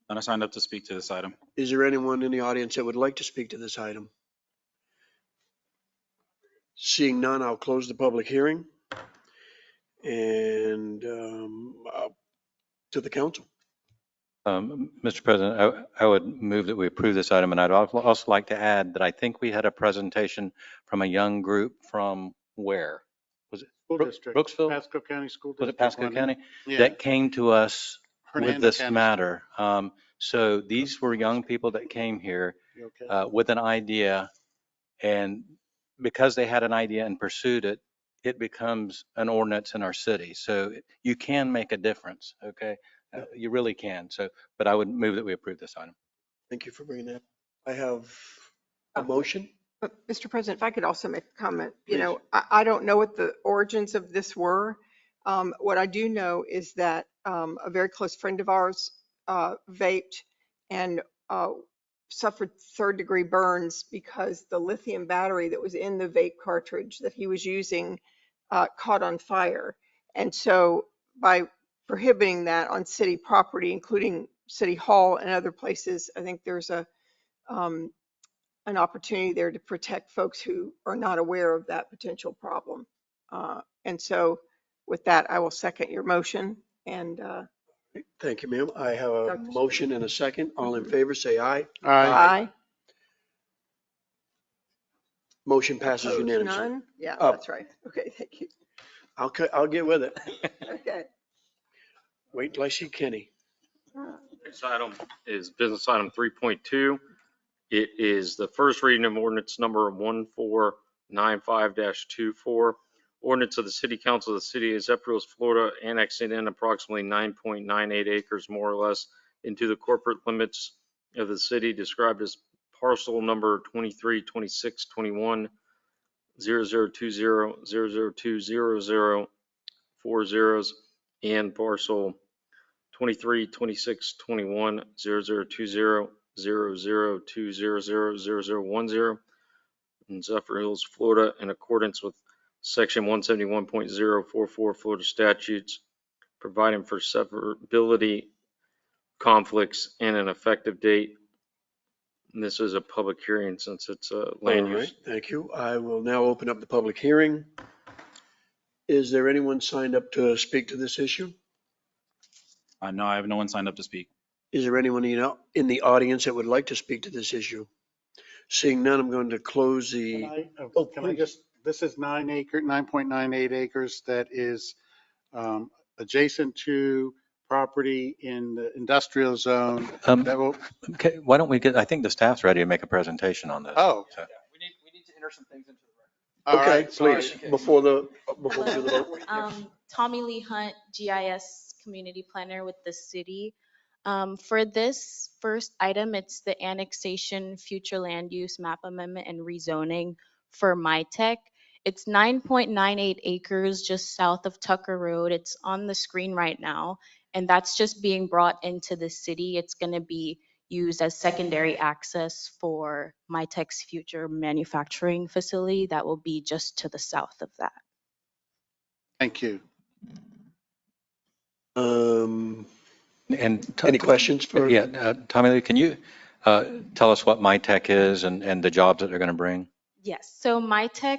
And I signed up to speak to this item. Is there anyone in the audience that would like to speak to this item? Seeing none, I'll close the public hearing. And to the council. Mr. President, I would move that we approve this item. And I'd also like to add that I think we had a presentation from a young group from where? Was it School district. Brooksville? Pasco County School Was District. it Pasco County? Yeah. That came to us with Hernando this County matter. So these were young people that came here You okay? with an idea, and because they had an idea and pursued it, it becomes an ordinance in our city. So you can make a difference, okay? You really can. So, but I would move that we approve this item. Thank you for bringing that. I have a motion. Mr. President, if I could also make a comment, Please. I don't know what the origins of this were. What I do know is that a very close friend of ours vaped and suffered third-degree burns because the lithium battery that was in the vape cartridge that he was using caught on fire. And so by prohibiting that on city property, including City Hall and other places, I think there's a an opportunity there to protect folks who are not aware of that potential problem. And so with that, I will second your motion. And Thank you, ma'am. I have a Dr. motion and a second. All in favor, say aye. aye. Motion passes Opposed, unanimously. none? Yeah, Up. that's right. Okay, thank you. I'll get with it. Okay. Wait till I see Kenny. Next item is business item 3.2. It is the first reading of ordinance number 1495-24. Ordinance of the City Council of the City of Zephyrhills, Florida, annexing in approximately 9.98 acres more or less into the corporate limits of the city, described as parcel number 232621 0020 00200 40 and parcel 232621 0020 00200010 in Zephyrhills, Florida, in accordance with section 171.044 Florida statutes, providing for severability, conflicts, and an effective date. And this is a public hearing since it's a land All right, use. thank you. I will now open up the public hearing. Is there anyone signed up to speak to this issue? No, I have no one signed up to speak. Is there anyone in the audience that would like to speak to this issue? Seeing none, I'm going to close the. Can I just, this is 9.98 acres that is adjacent to property in the industrial zone. That will, Okay, why don't we get, I think the staff's ready to make a presentation on this. oh, So- We need to enter some things into the record. all Okay, right, sorry. please, before we do the vote. Tommy Lee Hunt, GIS Community Planner with the city. For this first item, it's the annexation, future land use map amendment and rezoning for MyTech. It's 9.98 acres just south of Tucker Road. It's on the screen right now, and that's just being brought into the city. It's going to be used as secondary access for MyTech's future manufacturing facility that will be just to the south of that. Thank you. And Any questions for? Yeah, Tommy Lee, can you tell us what MyTech is and the jobs that they're going to bring? Yes, so MyTech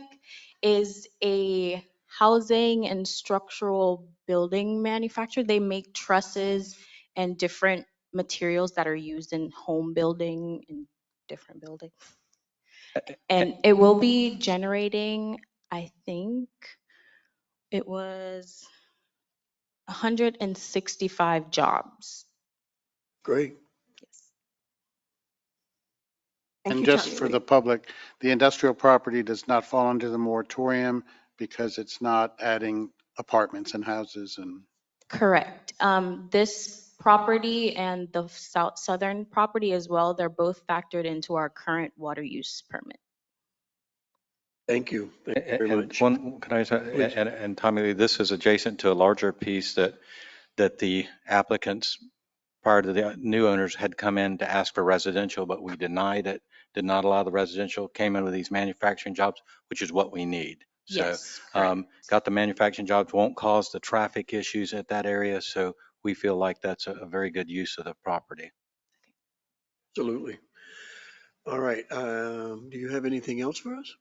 is a housing and structural building manufacturer. They make trusses and different materials that are used in home building and different buildings. And it will be generating, I think it was 165 jobs. Great. Thank And you, just Tommy for Lee. the public, the industrial property does not fall under the moratorium because it's not adding apartments and houses and. Correct. This property and the southern property as well, they're both factored into our current water use permit. Thank you. Thank you very much. Can I say, and Tommy Lee, this is adjacent to a larger piece that the applicants prior to the new owners had come in to ask for residential, but we denied it, did not allow the residential, came in with these manufacturing jobs, which is what we need. So Yes, correct. got the manufacturing jobs, won't cause the traffic issues at that area. So we feel like that's a very good use of the property. Absolutely. All right. Do you have anything else for us?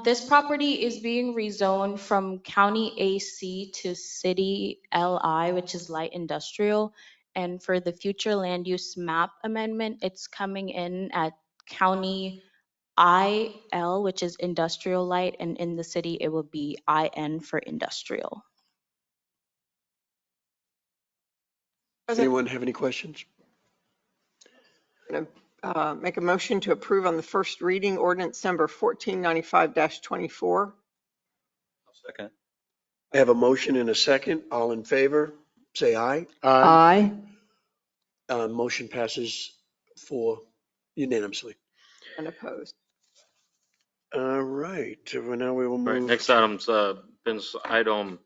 This property is being rezoned from county AC to city LI, which is light industrial. And for the future land use map amendment, it's coming in at county IL, which is industrial light, and in the city, it will be IN for industrial. Anyone have any questions? I'm gonna, make a motion to approve on the first reading ordinance number 1495-24. Second. I have a motion and a second. All in favor, say aye. Aye. Motion passes unanimously. Unopposed. All right. So now we will All right, move. next item's business item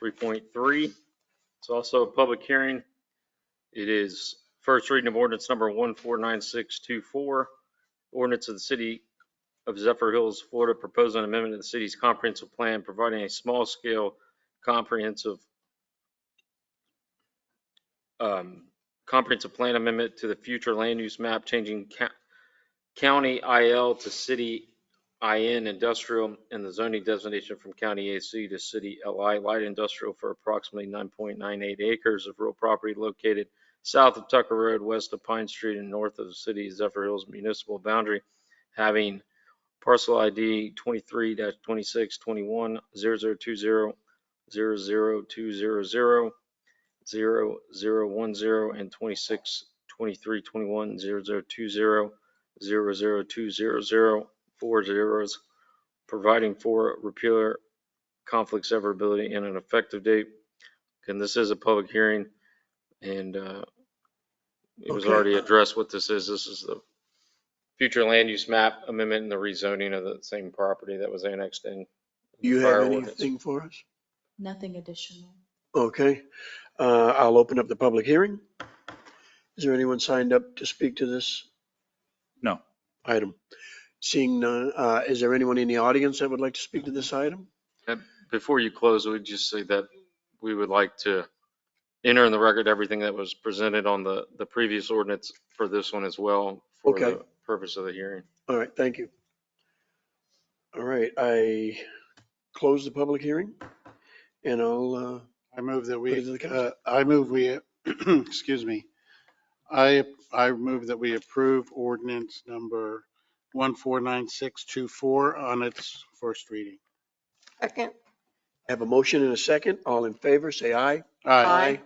3.3. It's also a public hearing. It is first reading of ordinance number 149624. Ordinance of the City of Zephyrhills, Florida, proposing an amendment to the city's comprehensive plan, providing a small-scale comprehensive plan amendment to the future land use map, changing county IL to city IN industrial and the zoning designation from county AC to city LI light industrial for approximately 9.98 acres of real property located south of Tucker Road, west of Pine Street, and north of the city Zephyrhills municipal boundary, having parcel ID 23-2621-0020, 00200, 0010, and 26-2321-0020, 00200, 4 zeros, providing for repealer, conflict severability, and an effective date. And this is a public hearing, and it was Okay. already addressed what this is. This is the future land use map amendment and the rezoning of the same property that was annexed in. Do you prior have ordinance. anything for us? Nothing additional. Okay. I'll open up the public hearing. Is there anyone signed up to speak to this No. item? Seeing none, is there anyone in the audience that would like to speak to this item? Before you close, we'd just say that we would like to enter in the record everything that was presented on the previous ordinance for this one as well for Okay. the purpose of the hearing. All right, thank you. All right, I close the public hearing and I'll, I move that Put it to the council. I move we, excuse me. I move that we approve ordinance number 149624 on its first reading. Second. have a motion and a second. All in favor, say aye. Aye.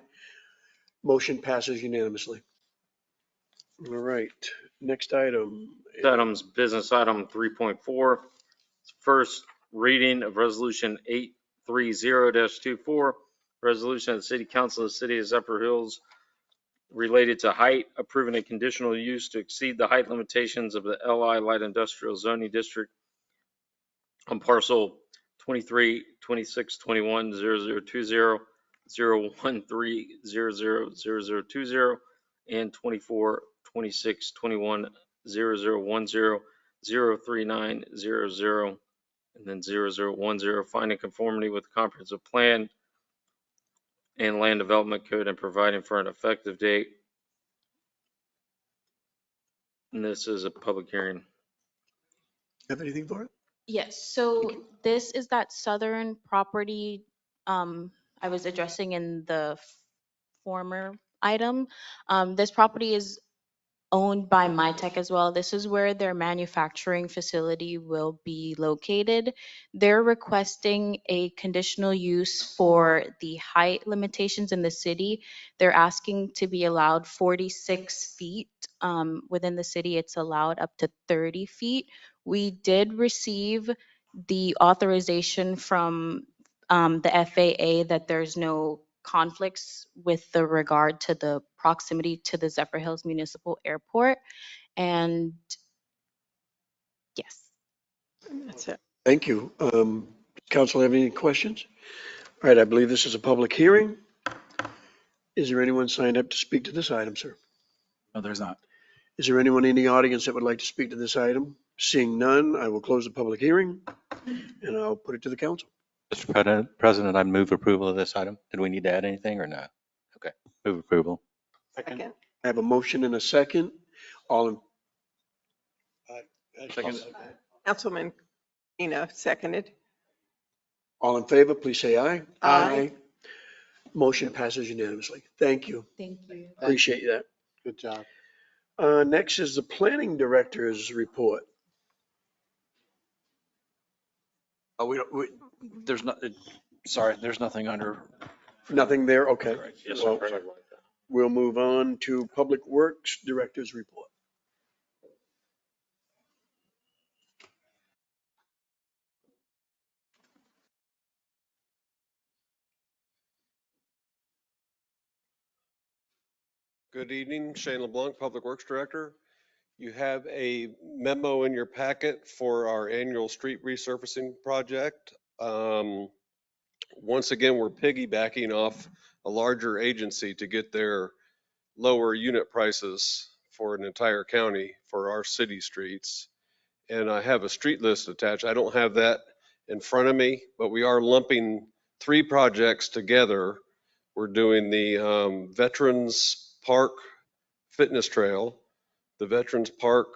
Motion passes unanimously. All right, next item. This item's business item 3.4. First reading of resolution 830-24, resolution of the city council of the city of Zephyrhills related to height, approving a conditional use to exceed the height limitations of the LI light industrial zoning district on parcel 23-26-21-0020, 013-000020, and 24-26-21-0010, 039-00, and then 0010, finding conformity with the comprehensive plan and land development code and providing for an effective date. And this is a public hearing. Have anything for it? Yes, so this is that southern property I was addressing in the former item. This property is owned by MyTech as well. This is where their manufacturing facility will be located. They're requesting a conditional use for the height limitations in the city. They're asking to be allowed 46 feet. Within the city, it's allowed up to 30 feet. We did receive the authorization from the FAA that there's no conflicts with the regard to the proximity to the Zephyrhills Municipal Airport. And yes. That's it. Thank you. Council have any questions? All right, I believe this is a public hearing. Is there anyone signed up to speak to this item, sir? No, there's not. Is there anyone in the audience that would like to speak to this item? Seeing none, I will close the public hearing and I'll put it to the council. Mr. President, I move approval of this item. Did we need to add anything or no? Okay, move approval. Second. I have a motion and a second. All in. Second. Councilman Eno, seconded. All in favor, please say aye. Aye. Motion passes unanimously. Thank you. Thank you. Appreciate that. Good job. Next is the planning director's report. Oh, There's not, sorry, there's nothing under. nothing there? Okay. Yes, Well, sir. we'll move on to Public Works Director's report. Good evening, Shane LeBlanc, Public Works Director. You have a memo in your packet for our annual street resurfacing project. Once again, we're piggybacking off a larger agency to get their lower unit prices for an entire county for our city streets. And I have a street list attached. I don't have that in front of me, but we are lumping 3 projects together. We're doing the Veterans Park Fitness Trail, the Veterans Park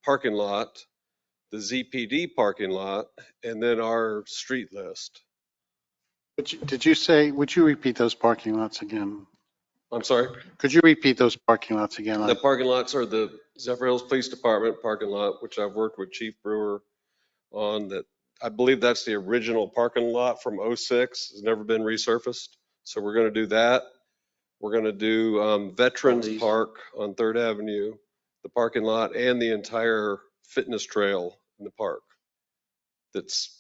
parking lot, the ZPD parking lot, and then our street list. Did you say, would you repeat those parking lots again? I'm sorry? Could you repeat those parking lots again? The parking lots are the Zephyrhills Police Department parking lot, which I've worked with Chief Brewer on. That I believe that's the original parking lot from '06. Has never been resurfaced. So we're going to do that. We're going to do Veterans Park on 3rd Avenue, the parking lot, and the entire fitness trail in the park. That's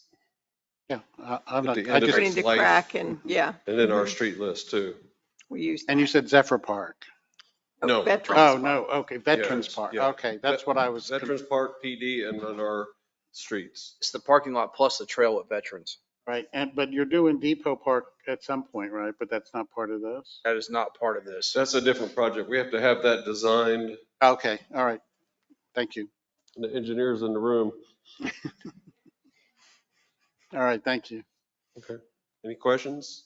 Yeah, I'm at not, the I end of just, Starting its to life. crack and, yeah. And then our street list too. We used. and you said Zephyr Park. No. Veterans Oh, Park. no, okay, Veterans Yeah, Park. yeah. Okay, that's what I was. Veterans Park, PD, and then our streets. It's the parking lot plus the trail at Veterans. Right, but you're doing Depot Park at some point, right? But that's not part of this? That is not part of this. That's a different project. We have to have that designed. Okay, all right. Thank you. And the engineers in the room. All right, thank you. Okay. Any questions?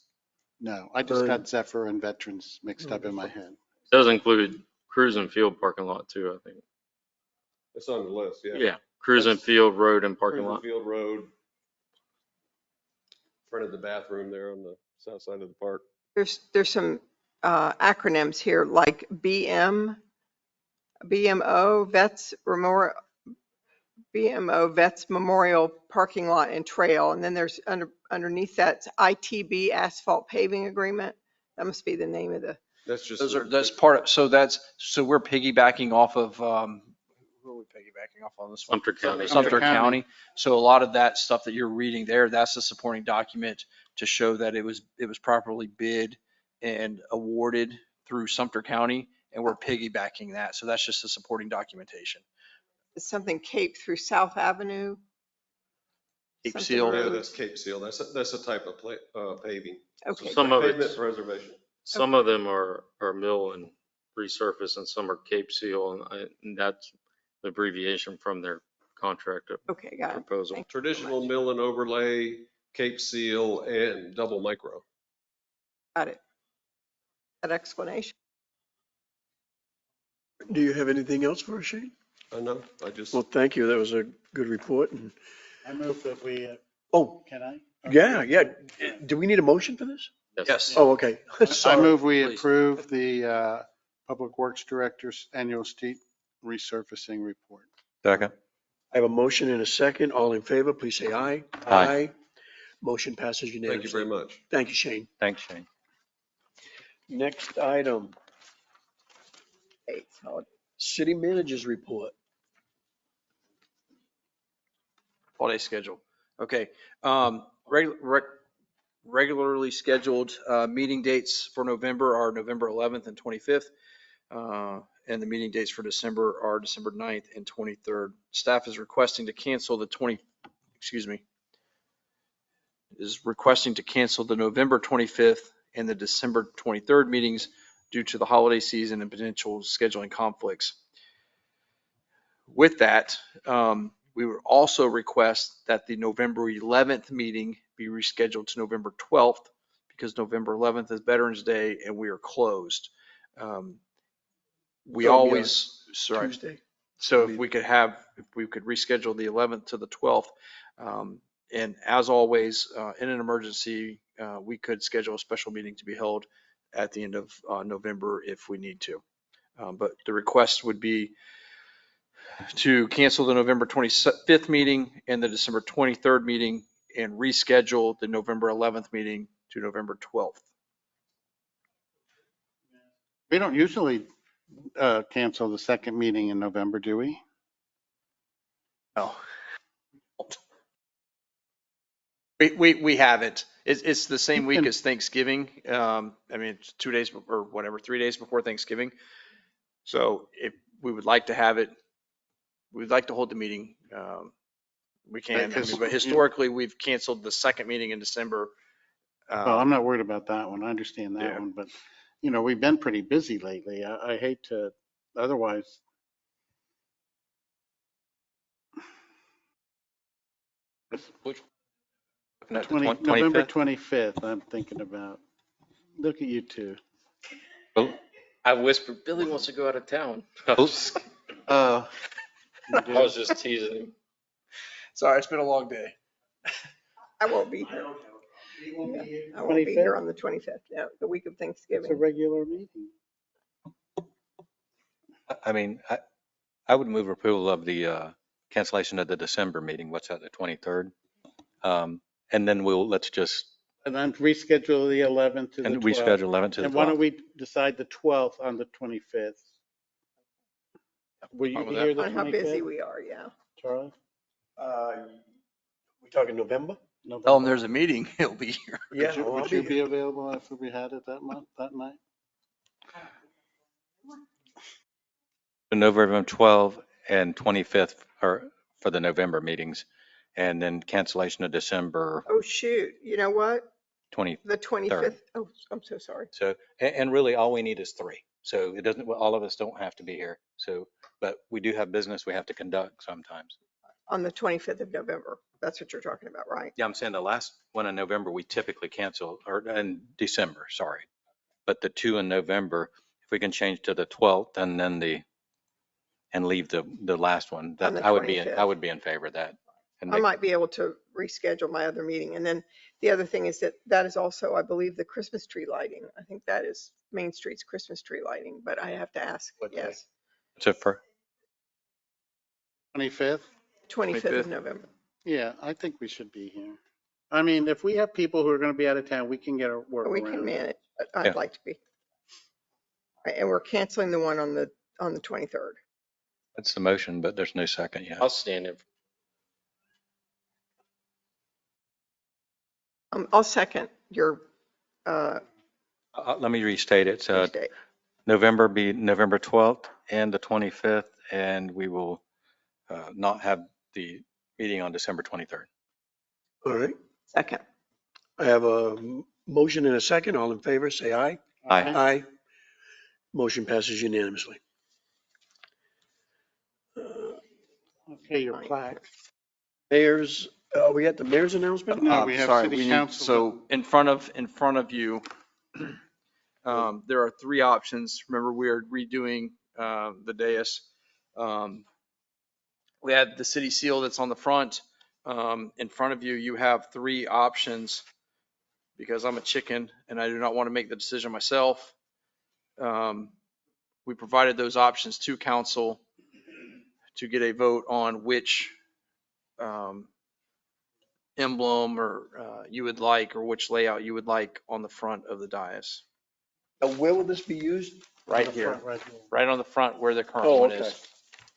No, I just got Zephyr and Veterans mixed up in my head. Does include Cruise and Field parking lot too, I think. It's on the list, yeah. Yeah, Cruise and Field Road and parking lot. Field Road. Front of the bathroom there on the south side of the park. There's some acronyms here like BMO, Vets Memorial Parking Lot and Trail. And then there's underneath that ITB Asphalt Paving Agreement. That must be the name of the. That's just. That's part of, so we're piggybacking off of, who are we piggybacking off on this one? Sumter County. Sumter County. So a lot of that stuff that you're reading there, that's the supporting document to show that it was properly bid and awarded through Sumter County, and we're piggybacking that. So that's just the supporting documentation. It's something Cape through South Avenue. Cape Something Seal. Yeah, road. that's Cape Seal. That's a type of paving. Okay. Some of Pavement it, preservation. some of them are mill and resurface, and some are Cape Seal, and that's the abbreviation from their contract Okay, got it. proposal. Thank you. Traditional mill and overlay, Cape Seal, and double micro. Got it. That explanation. Do you have anything else for us, Shane? I know, I just. Well, thank you. That was a good report. And I move that we, oh, can I? yeah. Do we need a motion for this? Yes. Oh, okay. I Sorry. move we Please. approve the Public Works Director's annual street resurfacing report. Second. I have a motion and a second. All in favor, please say aye. Aye. Motion passes Thank you unanimously. very much. Thank you, Shane. Thanks, Shane. Next item, Okay, so city managers report. Holiday schedule. Okay. Regularly scheduled meeting dates for November are November 11th and 25th. And the meeting dates for December are December 9th and 23rd. Staff is requesting to cancel the November 25th and the December 23rd meetings due to the holiday season and potential scheduling conflicts. With that, we would also request that the November 11th meeting be rescheduled to November 12th because November 11th is Veterans Day and we are closed. We So it'll be on always, sorry. Tuesday. So if we could reschedule the 11th to the 12th. And as always, in an emergency, we could schedule a special meeting to be held at the end of November if we need to. But the request would be to cancel the November 25th meeting and the December 23rd meeting and reschedule the November 11th meeting to November 12th. We don't usually cancel the second meeting in November, do we? No. We haven't. It's the same week as Thanksgiving. I mean, it's 2 days or whatever, 3 days before Thanksgiving. So if we would like to have it, we'd like to hold the meeting. We can, but historically we've canceled the second meeting in December. Well, I'm not worried about that one. I understand that one, but we've been pretty busy lately. I hate to, otherwise. Which? November 25th, I'm thinking about. Look at you two. I whispered, Billy wants to go out of town. I was just teasing him. Sorry, it's been a long day. I won't be here. You won't be here. I won't be here on the 25th, no, the week of It's a Thanksgiving. regular meeting. I mean, I would move approval of the cancellation of the December meeting. What's that, the 23rd? And then let's just, And then reschedule the 11th to the 12th. and we schedule 11th to the And why don't 12th. we decide the 12th on the 25th? Will you Fine be with here that. the On how busy 25th, we are, yeah. Charlie? We talking November? Tell them there's a meeting, he'll be here. Yeah, well, I'll Would you be be here. available if we had it that month, that night? The November 12th and 25th are for the November meetings, and then cancellation of December Oh, shoot, you know what? 20th. The 25th, oh, I'm so sorry. So, and really all we need is 3. So it doesn't, all of us don't have to be here. So, but we do have business we have to conduct sometimes. On the 25th of November, that's what you're talking about, right? Yeah, I'm saying the last one in November, we typically cancel, or in December, sorry. But the 2 in November, if we can change to the 12th and then and leave the last one, On that the I 25th. would be in favor of that. And I might be able to reschedule my other meeting. And then the other thing is that is also, I believe, the Christmas tree lighting. I think that is Main Street's Christmas tree lighting, but I have to ask, What day? yes. So for, 25th? 25th of November. Yeah, I think we should be here. I mean, if we have people who are going to be out of town, we can get our work We around can it. manage, but I'd Yeah. like to be. Right, and we're canceling the one on the 23rd. that's the motion, but there's no second yet. I'll stand it. I'll second your Let me restate it. So date. November be November 12th and the 25th, and we will not have the meeting on December 23rd. All right. Second. I have a motion and a second. All in favor, say aye. Aye. Aye. Motion passes unanimously. Okay, your plaque. Mayor's, are we at the mayor's announcement? No, we have Sorry, city we need, council. so in front of you, there are 3 options. Remember, we are redoing the dais. We had the city seal that's on the front. In front of you, you have 3 options because I'm a chicken and I do not want to make the decision myself. We provided those options to council to get a vote on which emblem or you would like, or which layout you would like on the front of the dais. Where will this be used? Right On the here, front, right here. right on the front where the current Oh, one okay. is.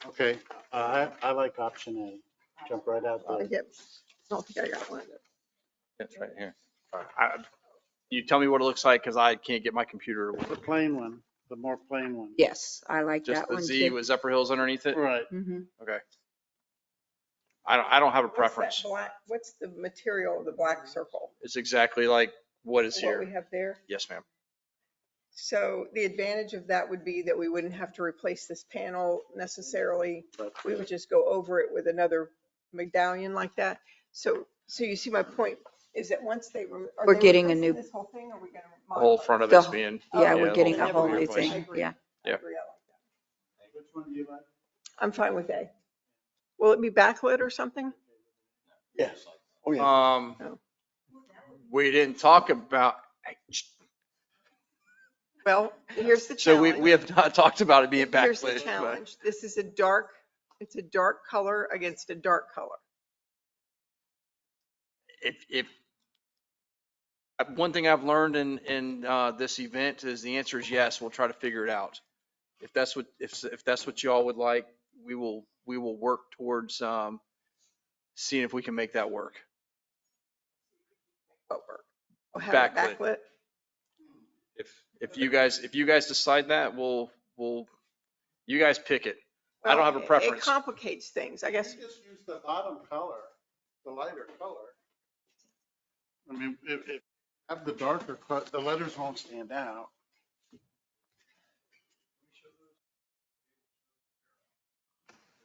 Okay, I like option A. Jump right out I there. don't think I got one. It's right here. You tell me what it looks like because I can't get my computer to The work. plain one, the more plain one. Yes, I like Just that the one Z too. with Zephyrhills underneath it? Right. Okay. I don't have a What's that preference. black, what's the material of the black circle? It's exactly like what is What we here. have there? Yes, ma'am. So the advantage of that would be that we wouldn't have to replace this panel necessarily. We would just go over it with another medallion like that. So you see my point is that once they. We're getting a new- This whole thing, or are we going to? The whole front of it's being. Yeah, the we're whole getting a front whole will be new replaced. thing. Yeah. Yeah. Which one do you like? I'm fine with A. Will it be backlit or something? Yes. Oh, yeah. No. We didn't talk about, Well, here's the so challenge. we have not talked about it being Here's the backlit. but challenge. This is it's a dark color against a dark color. if one thing I've learned in this event is the answer is yes. We'll try to figure it out. If that's what y'all would like, we will work towards seeing if we can make that work. We'll have it Backlit. backlit. If you guys decide that, we'll you guys pick it. I don't Well, have a preference. It complicates things, I guess. You just use the bottom color, the lighter color. I mean, if you have the darker, the letters won't stand out.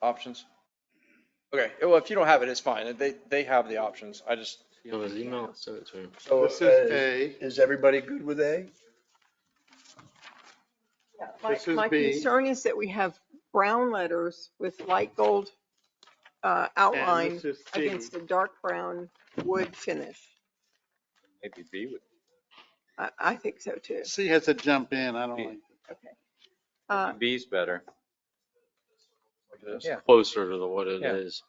Options. Okay. Well, if you don't have it, it's fine. They have the options. I just. You know his email? Send it to him. So This is A. is everybody good with A? This is My B. concern is that we have brown letters with light gold And outline this is C. against a dark brown wood finish. Maybe B would. I think so too. C has a jump in. I don't like it. Okay. B's better. It's Yeah. closer to what it Yeah. is.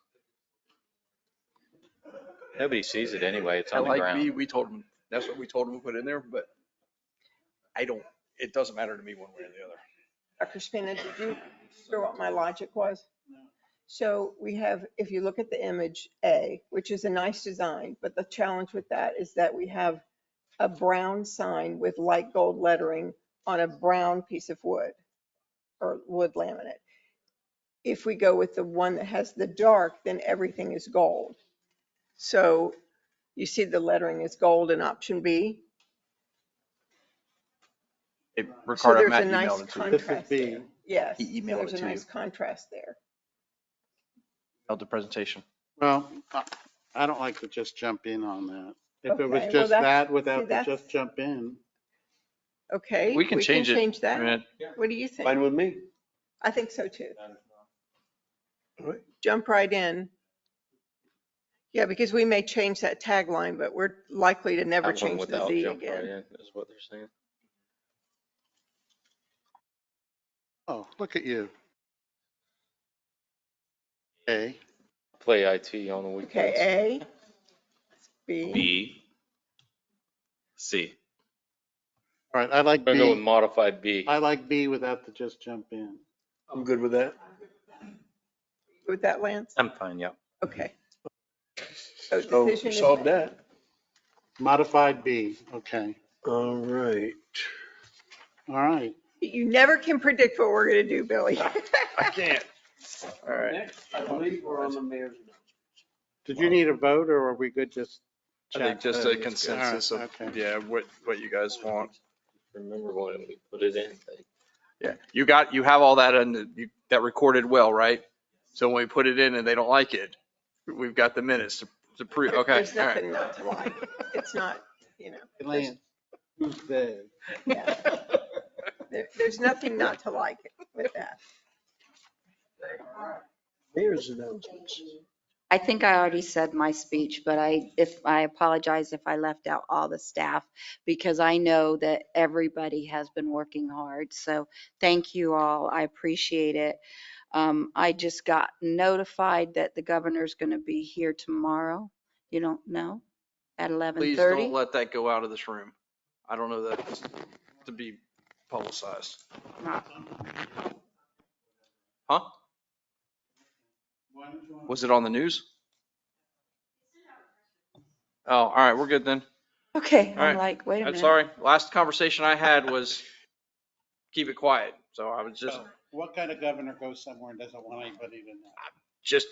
Nobody sees it anyway. It's I on the like ground. B, we told them, that's what we told them to put in there, but it doesn't matter to me one way or the other. Dr. Spina, did you hear what my logic was? So we have, if you look at the image A, which is a nice design, but the challenge with that is that we have a brown sign with light gold lettering on a brown piece of wood or wood laminate. If we go with the one that has the dark, then everything is gold. So you see the lettering is gold in option B. So Ricardo, there's Matt a nice emailed it to you. This is contrast B. there. Yes, He so emailed there's it a to nice you. contrast there. Of the presentation. Well, I don't like to just jump in on that. If it was Okay, well, just that's- that without see, the that's- just jump in. Okay, We can change it. that. I mean, What do you think? Fine with me. I think so too. All right. Jump right in. Yeah, because we may change that tagline, but we're likely to never Have one change the without B jump right again. in, is what they're saying. Oh, look at you. A. Play IT on the weekends. Okay, A, B. B, C. All right, I like I'm gonna go with B. modified B. I like B without the just jump in. I'm good with that. With that, Lance? I'm fine, yeah. Okay. So So decision we is solved made. that. Modified B, okay. All right. All right. You never can predict what we're gonna do, Billy. I can't. All right. Next, I believe we're on the mayor's announcement. Did you need a vote or are we good just I think chat? just a consensus All of, right, okay. yeah, what you guys want. Remember when we put it in? Yeah, you have all that that recorded well, right? So when we put it in and they don't like it, we've got the minutes to prove, okay, There's all right. nothing not to like. It's not, Lance, who's there? yeah. There's nothing not to like with that. Mayor's announcements. I think I already said my speech, but I apologize if I left out all the staff because I know that everybody has been working hard. So thank you all. I appreciate it. I just got notified that the governor's going to be here tomorrow. You don't know? At Please don't 11:30? let that go out of this room. I don't know that to be publicized. Huh? Was it on the news? Oh, all right, we're good then. Okay, All right. I'm like, wait a I'm minute. sorry. Last conversation I had was keep it quiet. So I was just What kind of governor goes somewhere and doesn't want anybody to know? just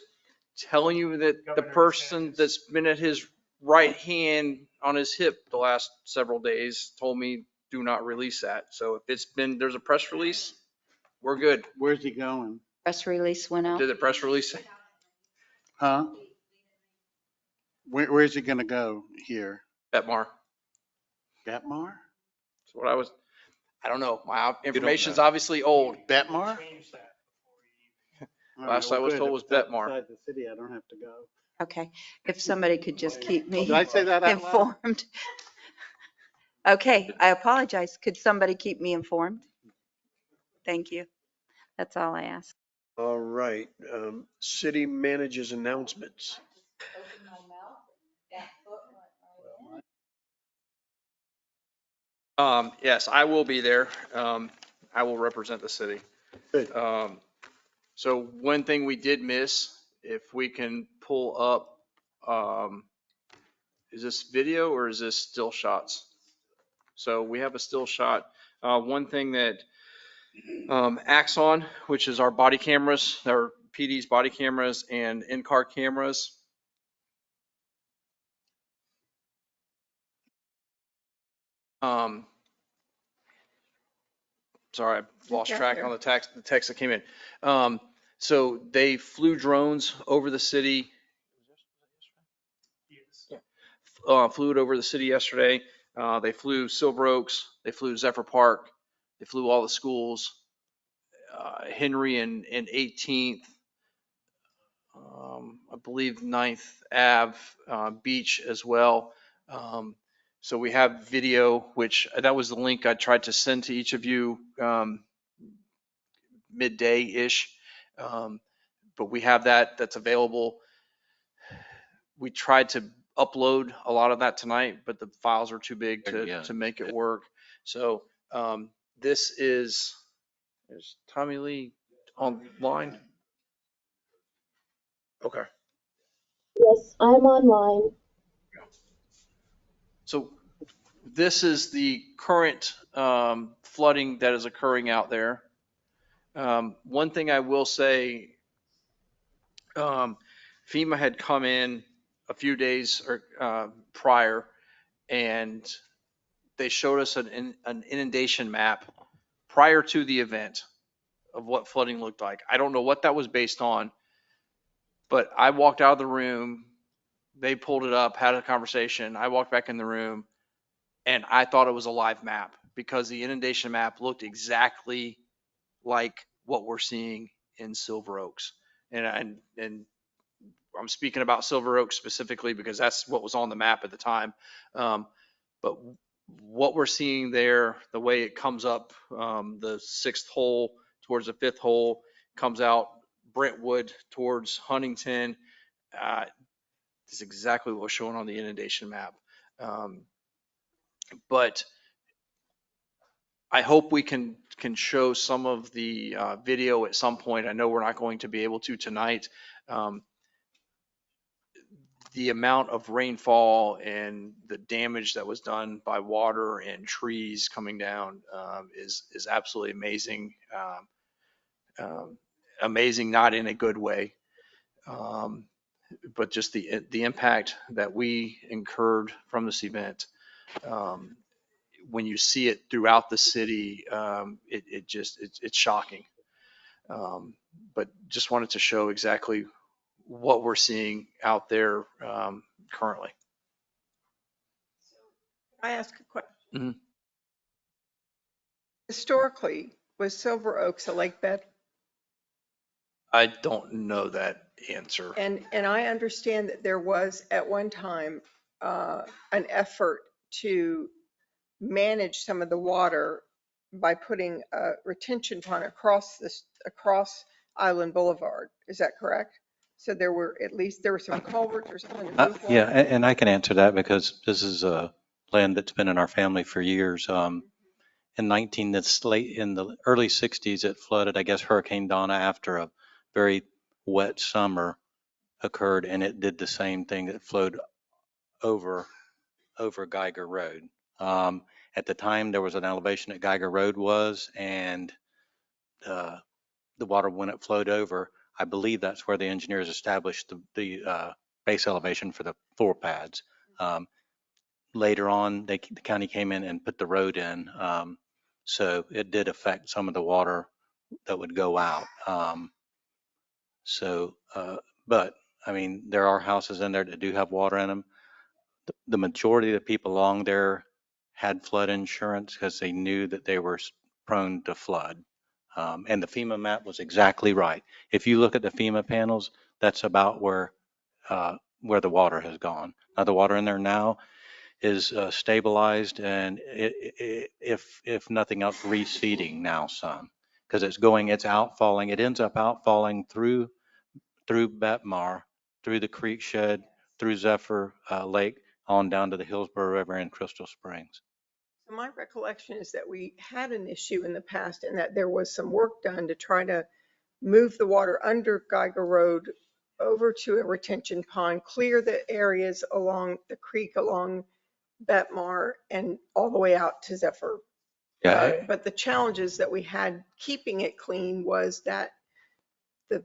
telling you that the person that's been at his right hand on his hip the last several days told me do not release that. So if there's a press release, we're good. Where's he going? Press release went out. Did the press release? Huh? Where's he gonna go here? Betmar. Betmar? That's what I don't know. My information's know. obviously old. Betmar? Last I was told was Betmar. Outside the city, I don't have to go. Okay, if somebody could just keep me Did I say that out loud? informed. Okay, I apologize. Could somebody keep me informed? Thank you. That's all I ask. All right. City managers announcements. Yes, I will be there. I will represent the city. Good. So one thing we did miss, if we can pull up, is this video or is this still shots? So we have a still shot. One thing that Axon, which is our body cameras, our PD's body cameras and in-car cameras. Sorry, I lost track on the text that came in. So they flew drones over the city. Flew it over the city yesterday. They flew Silver Oaks. They flew Zephyr Park. They flew all the schools. Henry and 18th, I believe 9th Ave Beach as well. So we have video, which that was the link I tried to send to each of you midday-ish. But we have that's available. We tried to upload a lot of that tonight, but the files are too big to make it work. So this is Tommy Lee online? Okay. Yes, I'm online. So this is the current flooding that is occurring out there. One thing I will say, FEMA had come in a few days prior, and they showed us an inundation map prior to the event of what flooding looked like. I don't know what that was based on, but I walked out of the room. They pulled it up, had a conversation. I walked back in the room, and I thought it was a live map because the inundation map looked exactly like what we're seeing in Silver Oaks. And I'm speaking about Silver Oaks specifically because that's what was on the map at the time. But what we're seeing there, the way it comes up, the 6th hole towards the 5th hole, comes out Brentwood towards Huntington, is exactly what was shown on the inundation map. But I hope we can show some of the video at some point. I know we're not going to be able to tonight. The amount of rainfall and the damage that was done by water and trees coming down is absolutely amazing. Amazing, not in a good way, but just the impact that we incurred from this event. When you see it throughout the city, it's shocking. But just wanted to show exactly what we're seeing out there currently. I ask a question? Mm-hmm. Historically, was Silver Oaks a lake bed? I don't know that answer. And I understand that there was at one time an effort to manage some of the water by putting a retention pond across Island Boulevard. Is that correct? So there were some culverts or something. Yeah, and I can answer that because this is a land that's been in our family for years. In the early 60s, it flooded. I guess Hurricane Donna, after a very wet summer occurred, and it did the same thing. It flowed over Geiger Road. At the time, there was an elevation that Geiger Road was, and the water, when it flowed over, I believe that's where the engineers established the base elevation for the floor pads. Later on, the county came in and put the road in, so it did affect some of the water that would go out. But I mean, there are houses in there that do have water in them. The majority of the people along there had flood insurance because they knew that they were prone to flood. And the FEMA map was exactly right. If you look at the FEMA panels, that's about where the water has gone. Now, the water in there now is stabilized, and if nothing else, receding now some, because it's outfalling. It ends up outfalling through Betmar, through the creek shed, through Zephyr Lake, on down to the Hillsborough River and Crystal Springs. So my recollection is that we had an issue in the past and that there was some work done to try to move the water under Geiger Road over to a retention pond, clear the areas along the creek, along Betmar, and all the way out to Zephyr. Yeah. But the challenges that we had keeping it clean was that the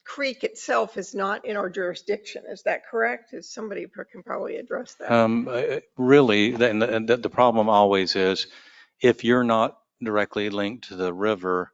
creek itself is not in our jurisdiction. Is that correct? Somebody can probably address that. Really, the problem always is if you're not directly linked to the river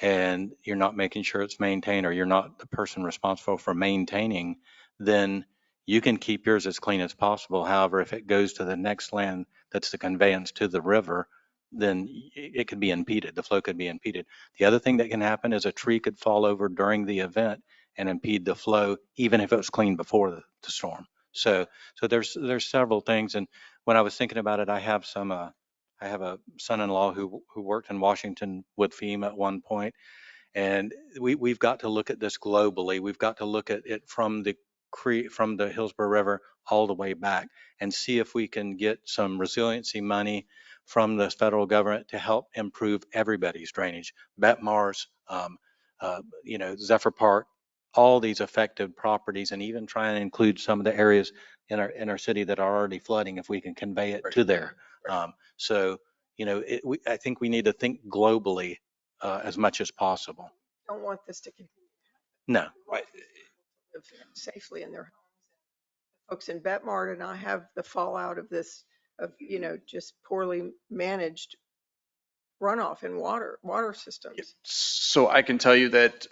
and you're not making sure it's maintained, or you're not the person responsible for maintaining, then you can keep yours as clean as possible. However, if it goes to the next land that's the conveyance to the river, then it could be impeded. The flow could be impeded. The other thing that can happen is a tree could fall over during the event and impede the flow, even if it was clean before the storm. So there's several things. And when I was thinking about it, I have a son-in-law who worked in Washington with FEMA at one point. And we've got to look at this globally. We've got to look at it from the Hillsborough River all the way back and see if we can get some resiliency money from the federal government to help improve everybody's drainage. Betmars, Zephyr Park, all these affected properties, and even try and include some of the areas in our city that are already flooding if we can convey it to there. I think we need to think globally as much as possible. Don't want this to continue. No. Right. Live safely in their homes. Folks in Betmart and I have the fallout of this, just poorly managed runoff in water systems. So I can tell you that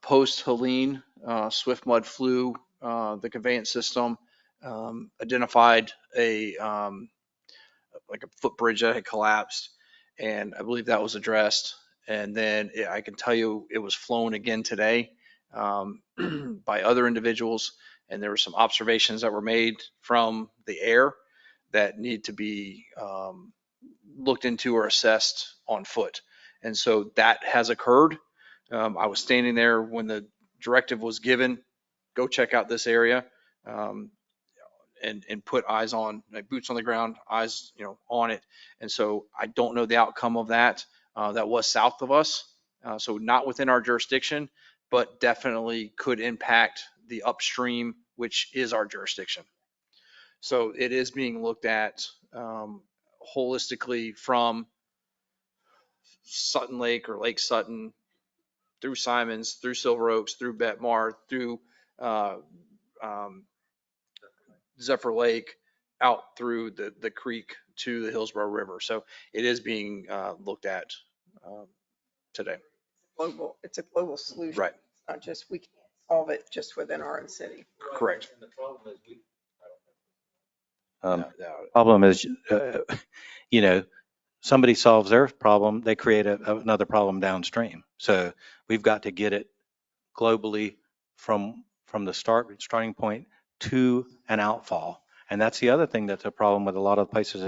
post Helene, swift mud flew, the conveyance system identified like a footbridge that had collapsed, and I believe that was addressed. And then I can tell you it was flown again today by other individuals, and there were some observations that were made from the air that need to be looked into or assessed on foot. And so that has occurred. I was standing there when the directive was given, go check out this area. And put eyes on, like boots on the ground, eyes, on it. And so I don't know the outcome of that. That was south of us, so not within our jurisdiction, but definitely could impact the upstream, which is our jurisdiction. So it is being looked at holistically from Sutton Lake or Lake Sutton through Simons, through Silver Oaks, through Betmar, through Zephyr Lake, out through the creek to the Hillsborough River. So it is being looked at today. It's a global solution. Right. It's not just we can't solve it just within our own city. Correct. Problem is, somebody solves their problem, they create another problem downstream. So we've got to get it globally from the starting point to an outfall. And that's the other thing that's a problem with a lot of places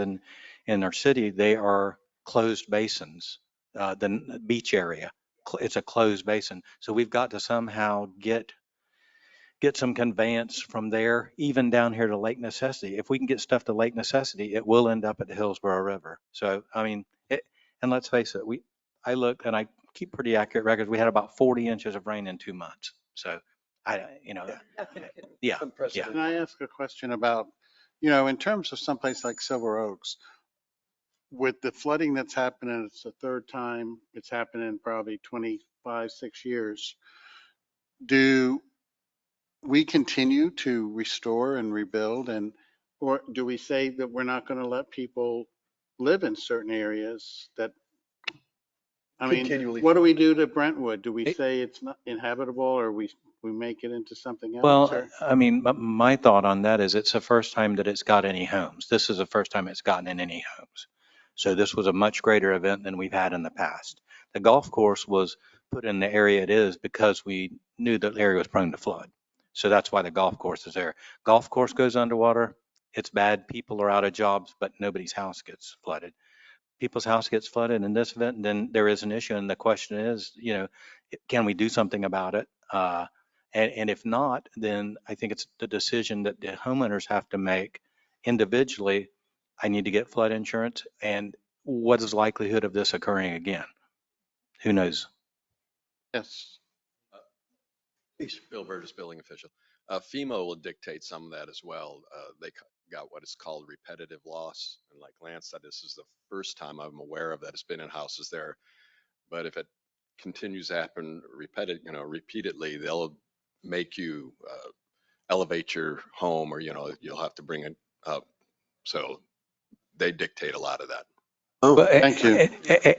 in our city. They are closed basins. The beach area, it's a closed basin. So we've got to somehow get some conveyance from there, even down here to Lake Necessity. If we can get stuff to Lake Necessity, it will end up at the Hillsborough River. So, I mean, and let's face it, I looked and I keep pretty accurate records. We had about 40 inches of rain in 2 months. So yeah. Can I ask a question about, in terms of someplace like Silver Oaks, with the flooding that's happening, it's the third time it's happened in probably 25, 6 years. Do we continue to restore and rebuild, or do we say that we're not going to let people live in certain areas that, what do we do to Brentwood? Do we say it's not inhabitable, or we make it into something else? Well, I mean, my thought on that is it's the first time that it's got any homes. This is the first time it's gotten in any homes. So this was a much greater event than we've had in the past. The golf course was put in the area it is because we knew that the area was prone to flood. So that's why the golf course is there. Golf course goes underwater. It's bad. People are out of jobs, but nobody's house gets flooded. People's house gets flooded in this event, and then there is an issue. And the question is, can we do something about it? And if not, then I think it's the decision that the homeowners have to make individually. I need to get flood insurance, and what is the likelihood of this occurring again? Who knows? Yes. Bill Burgess, building official. FEMA will dictate some of that as well. They got what is called repetitive loss. And like Lance said, this is the first time I'm aware of that. It's been in houses there. But if it continues to happen repeatedly, they'll make you elevate your home, or, you'll have to bring it up. So they dictate a lot of that. Thank you.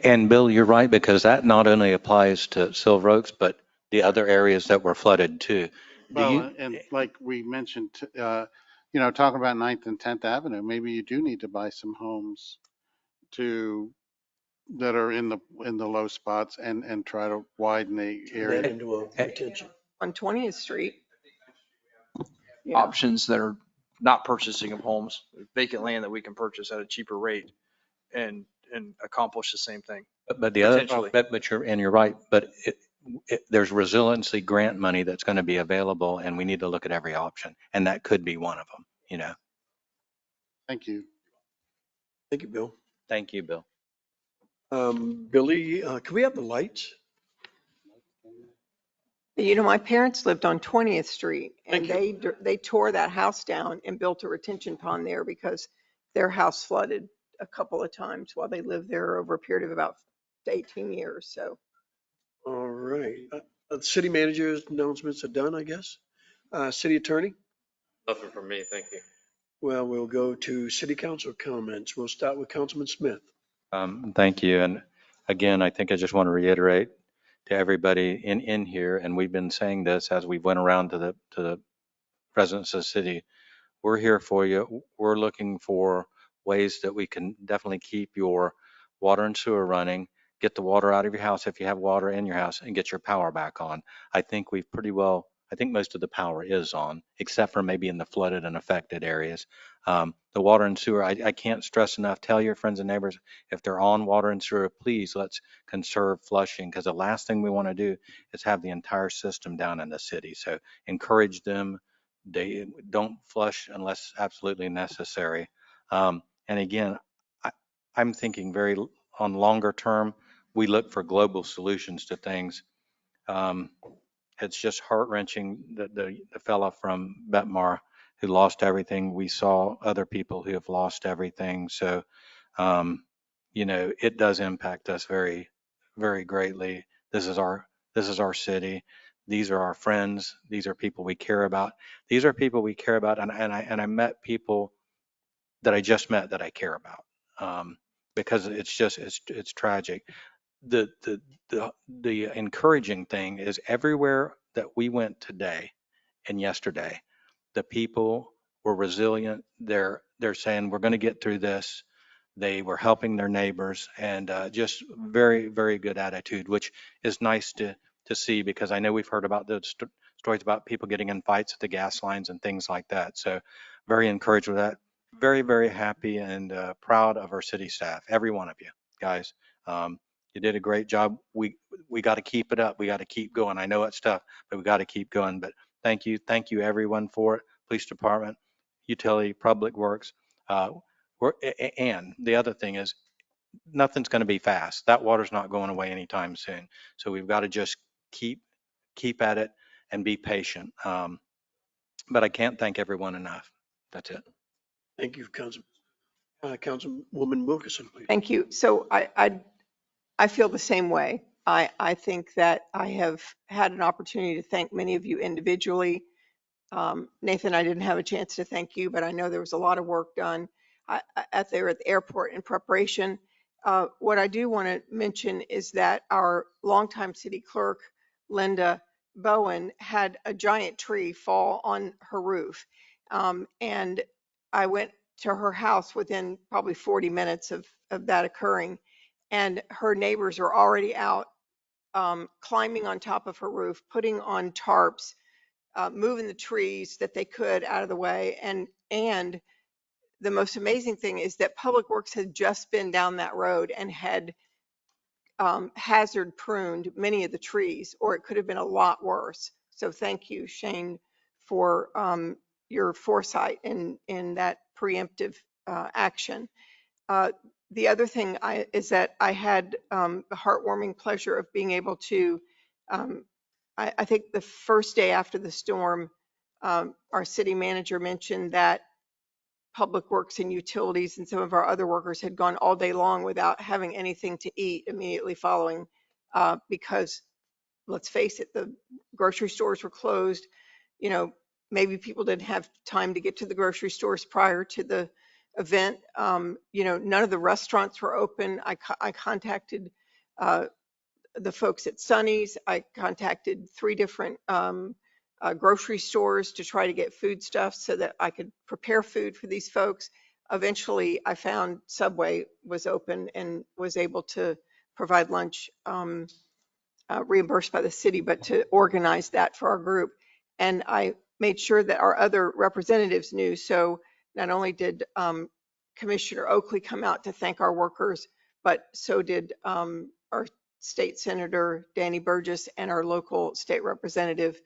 And Bill, you're right, because that not only applies to Silver Oaks, but the other areas that were flooded too. And like we mentioned, talking about 9th and 10th Avenue, maybe you do need to buy some homes to that are in the low spots and try to widen the Turn that area. into a retention. On 20th Street. Yeah. Options that are not purchasing of homes, vacant land that we can purchase at a cheaper rate and accomplish the same thing. But the other, Potentially. but you're right, but there's resiliency grant money that's going to be available, and we need to look at every option, and that could be one of them, you know. Thank you. Thank you, Bill. Thank you, Bill. Billy, can we have the lights? You know, my parents lived on 20th Street and Thank they tore that house down and built a retention pond there because their house flooded a couple of times while they lived there over a period of about 18 years. So All right. The city manager's announcements are done, I guess. City attorney? Nothing from me, thank you. Well, we'll go to city council comments. We'll start with Councilman Smith. Thank you. And again, I think I just want to reiterate to everybody in here, and we've been saying this as we went around to the residents of the city, we're here for you. We're looking for ways that we can definitely keep your water and sewer running, get the water out of your house if you have water in your house, and get your power back on. I think most of the power is on, except for maybe in the flooded and affected areas. The water and sewer, I can't stress enough, tell your friends and neighbors, if they're on water and sewer, please let's conserve flushing, because the last thing we want to do is have the entire system down in the city. So encourage them. They don't flush unless absolutely necessary. And again, I'm thinking on longer term, we look for global solutions to things. It's just heart-wrenching that the fella from Betmar who lost everything. We saw other people who have lost everything. So, it does impact us very, very greatly. This is our city. These are our friends. These are people we care about. These are people we care about. And I met people that I just met that I care about, because it's tragic. The encouraging thing is everywhere that we went today and yesterday, the people were resilient. They're saying we're going to get through this. They were helping their neighbors, and just very, very good attitude, which is nice to see, because I know we've heard about the stories about people getting in fights at the gas lines and things like that. So very encouraged with that. Very, very happy and proud of our city staff, every one of you guys. You did a great job. We got to keep it up. We got to keep going. I know it's tough, but we got to keep going. But thank you everyone for it. Police department, utility, public works. And the other thing is, nothing's going to be fast. That water's not going away anytime soon. So we've got to just keep at it and be patient. But I can't thank everyone enough. That's it. Thank you, Councilwoman Wilkerson, please. thank you. So I feel the same way. I think that I have had an opportunity to thank many of you individually. Nathan, I didn't have a chance to thank you, but I know there was a lot of work done at the airport in preparation. What I do want to mention is that our longtime city clerk, Linda Bowen, had a giant tree fall on her roof. And I went to her house within probably 40 minutes of that occurring. And her neighbors are already out climbing on top of her roof, putting on tarps, moving the trees that they could out of the way. And the most amazing thing is that Public Works had just been down that road and had hazard pruned many of the trees, or it could have been a lot worse. So thank you, Shane, for your foresight in that preemptive action. The other thing is that I had the heartwarming pleasure of being able to, I think the first day after the storm, our city manager mentioned that Public Works and Utilities and some of our other workers had gone all day long without having anything to eat immediately following, because let's face it, the grocery stores were closed. Maybe people didn't have time to get to the grocery stores prior to the event. None of the restaurants were open. I contacted the folks at Sonny's. I contacted 3 different grocery stores to try to get food stuff so that I could prepare food for these folks. eventually I found Subway was open and was able to provide lunch, reimbursed by the city, but to organize that for our group. And I made sure that our other representatives knew. So not only did Commissioner Oakley come out to thank our workers, but so did our state senator, Danny Burgess, and our local state representative,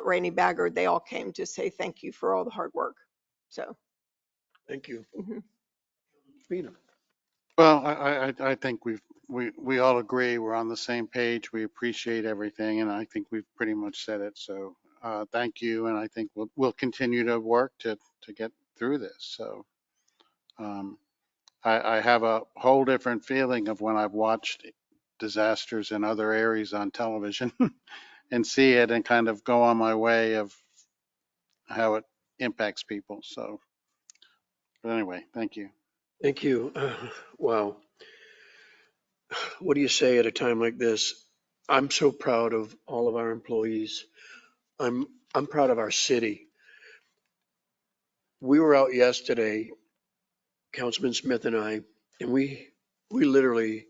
Rainey Baggard. They all came to say thank you for all the hard work. So. Thank you. Mhm. Spina. Well, I think we all agree. We're on the same page. We appreciate everything, and I think we've pretty much said it. So thank you, and I think we'll continue to work to get through this. So I have a whole different feeling of when I've watched disasters in other areas on television and see it and kind of go on my way of how it impacts people. So, but anyway, thank you. Thank you. Wow. What do you say at a time like this? I'm so proud of all of our employees. I'm proud of our city. We were out yesterday, Councilman Smith and I, and we literally,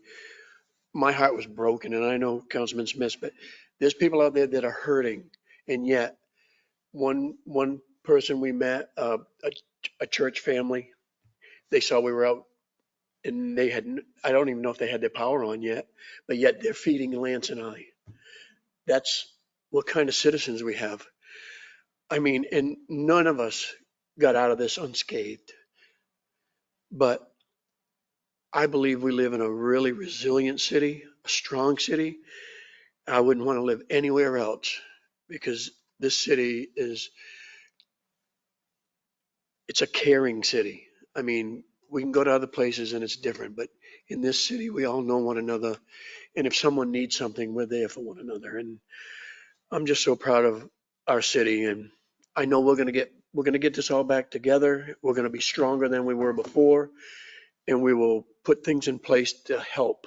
my heart was broken, and I know Councilman Smith, but there's people out there that are hurting, and yet one person we met, a church family, they saw we were out, and they had, I don't even know if they had their power on yet, but yet they're feeding Lance and I. That's what kind of citizens we have. I mean, and none of us got out of this unscathed, but I believe we live in a really resilient city, a strong city. I wouldn't want to live anywhere else because this city is, it's a caring city. I mean, we can go to other places and it's different, but in this city, we all know one another. And if someone needs something, we're there for one another. And I'm just so proud of our city. And I know we're going to get this all back together. We're going to be stronger than we were before, and we will put things in place to help.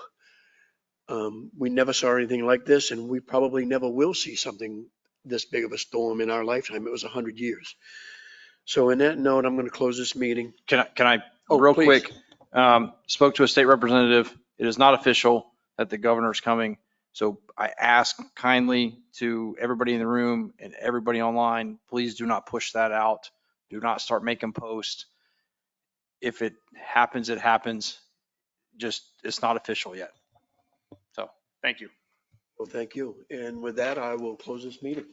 We never saw anything like this, and we probably never will see something this big of a storm in our lifetime. It was 100 years. So in that note, I'm going to close this meeting. Can I Oh, real please. quick, spoke to a state representative. It is not official that the governor's coming. So I ask kindly to everybody in the room and everybody online, please do not push that out. Do not start making posts. If it happens, it happens. Just, it's not official yet. So thank you. Well, thank you. And with that, I will close this meeting.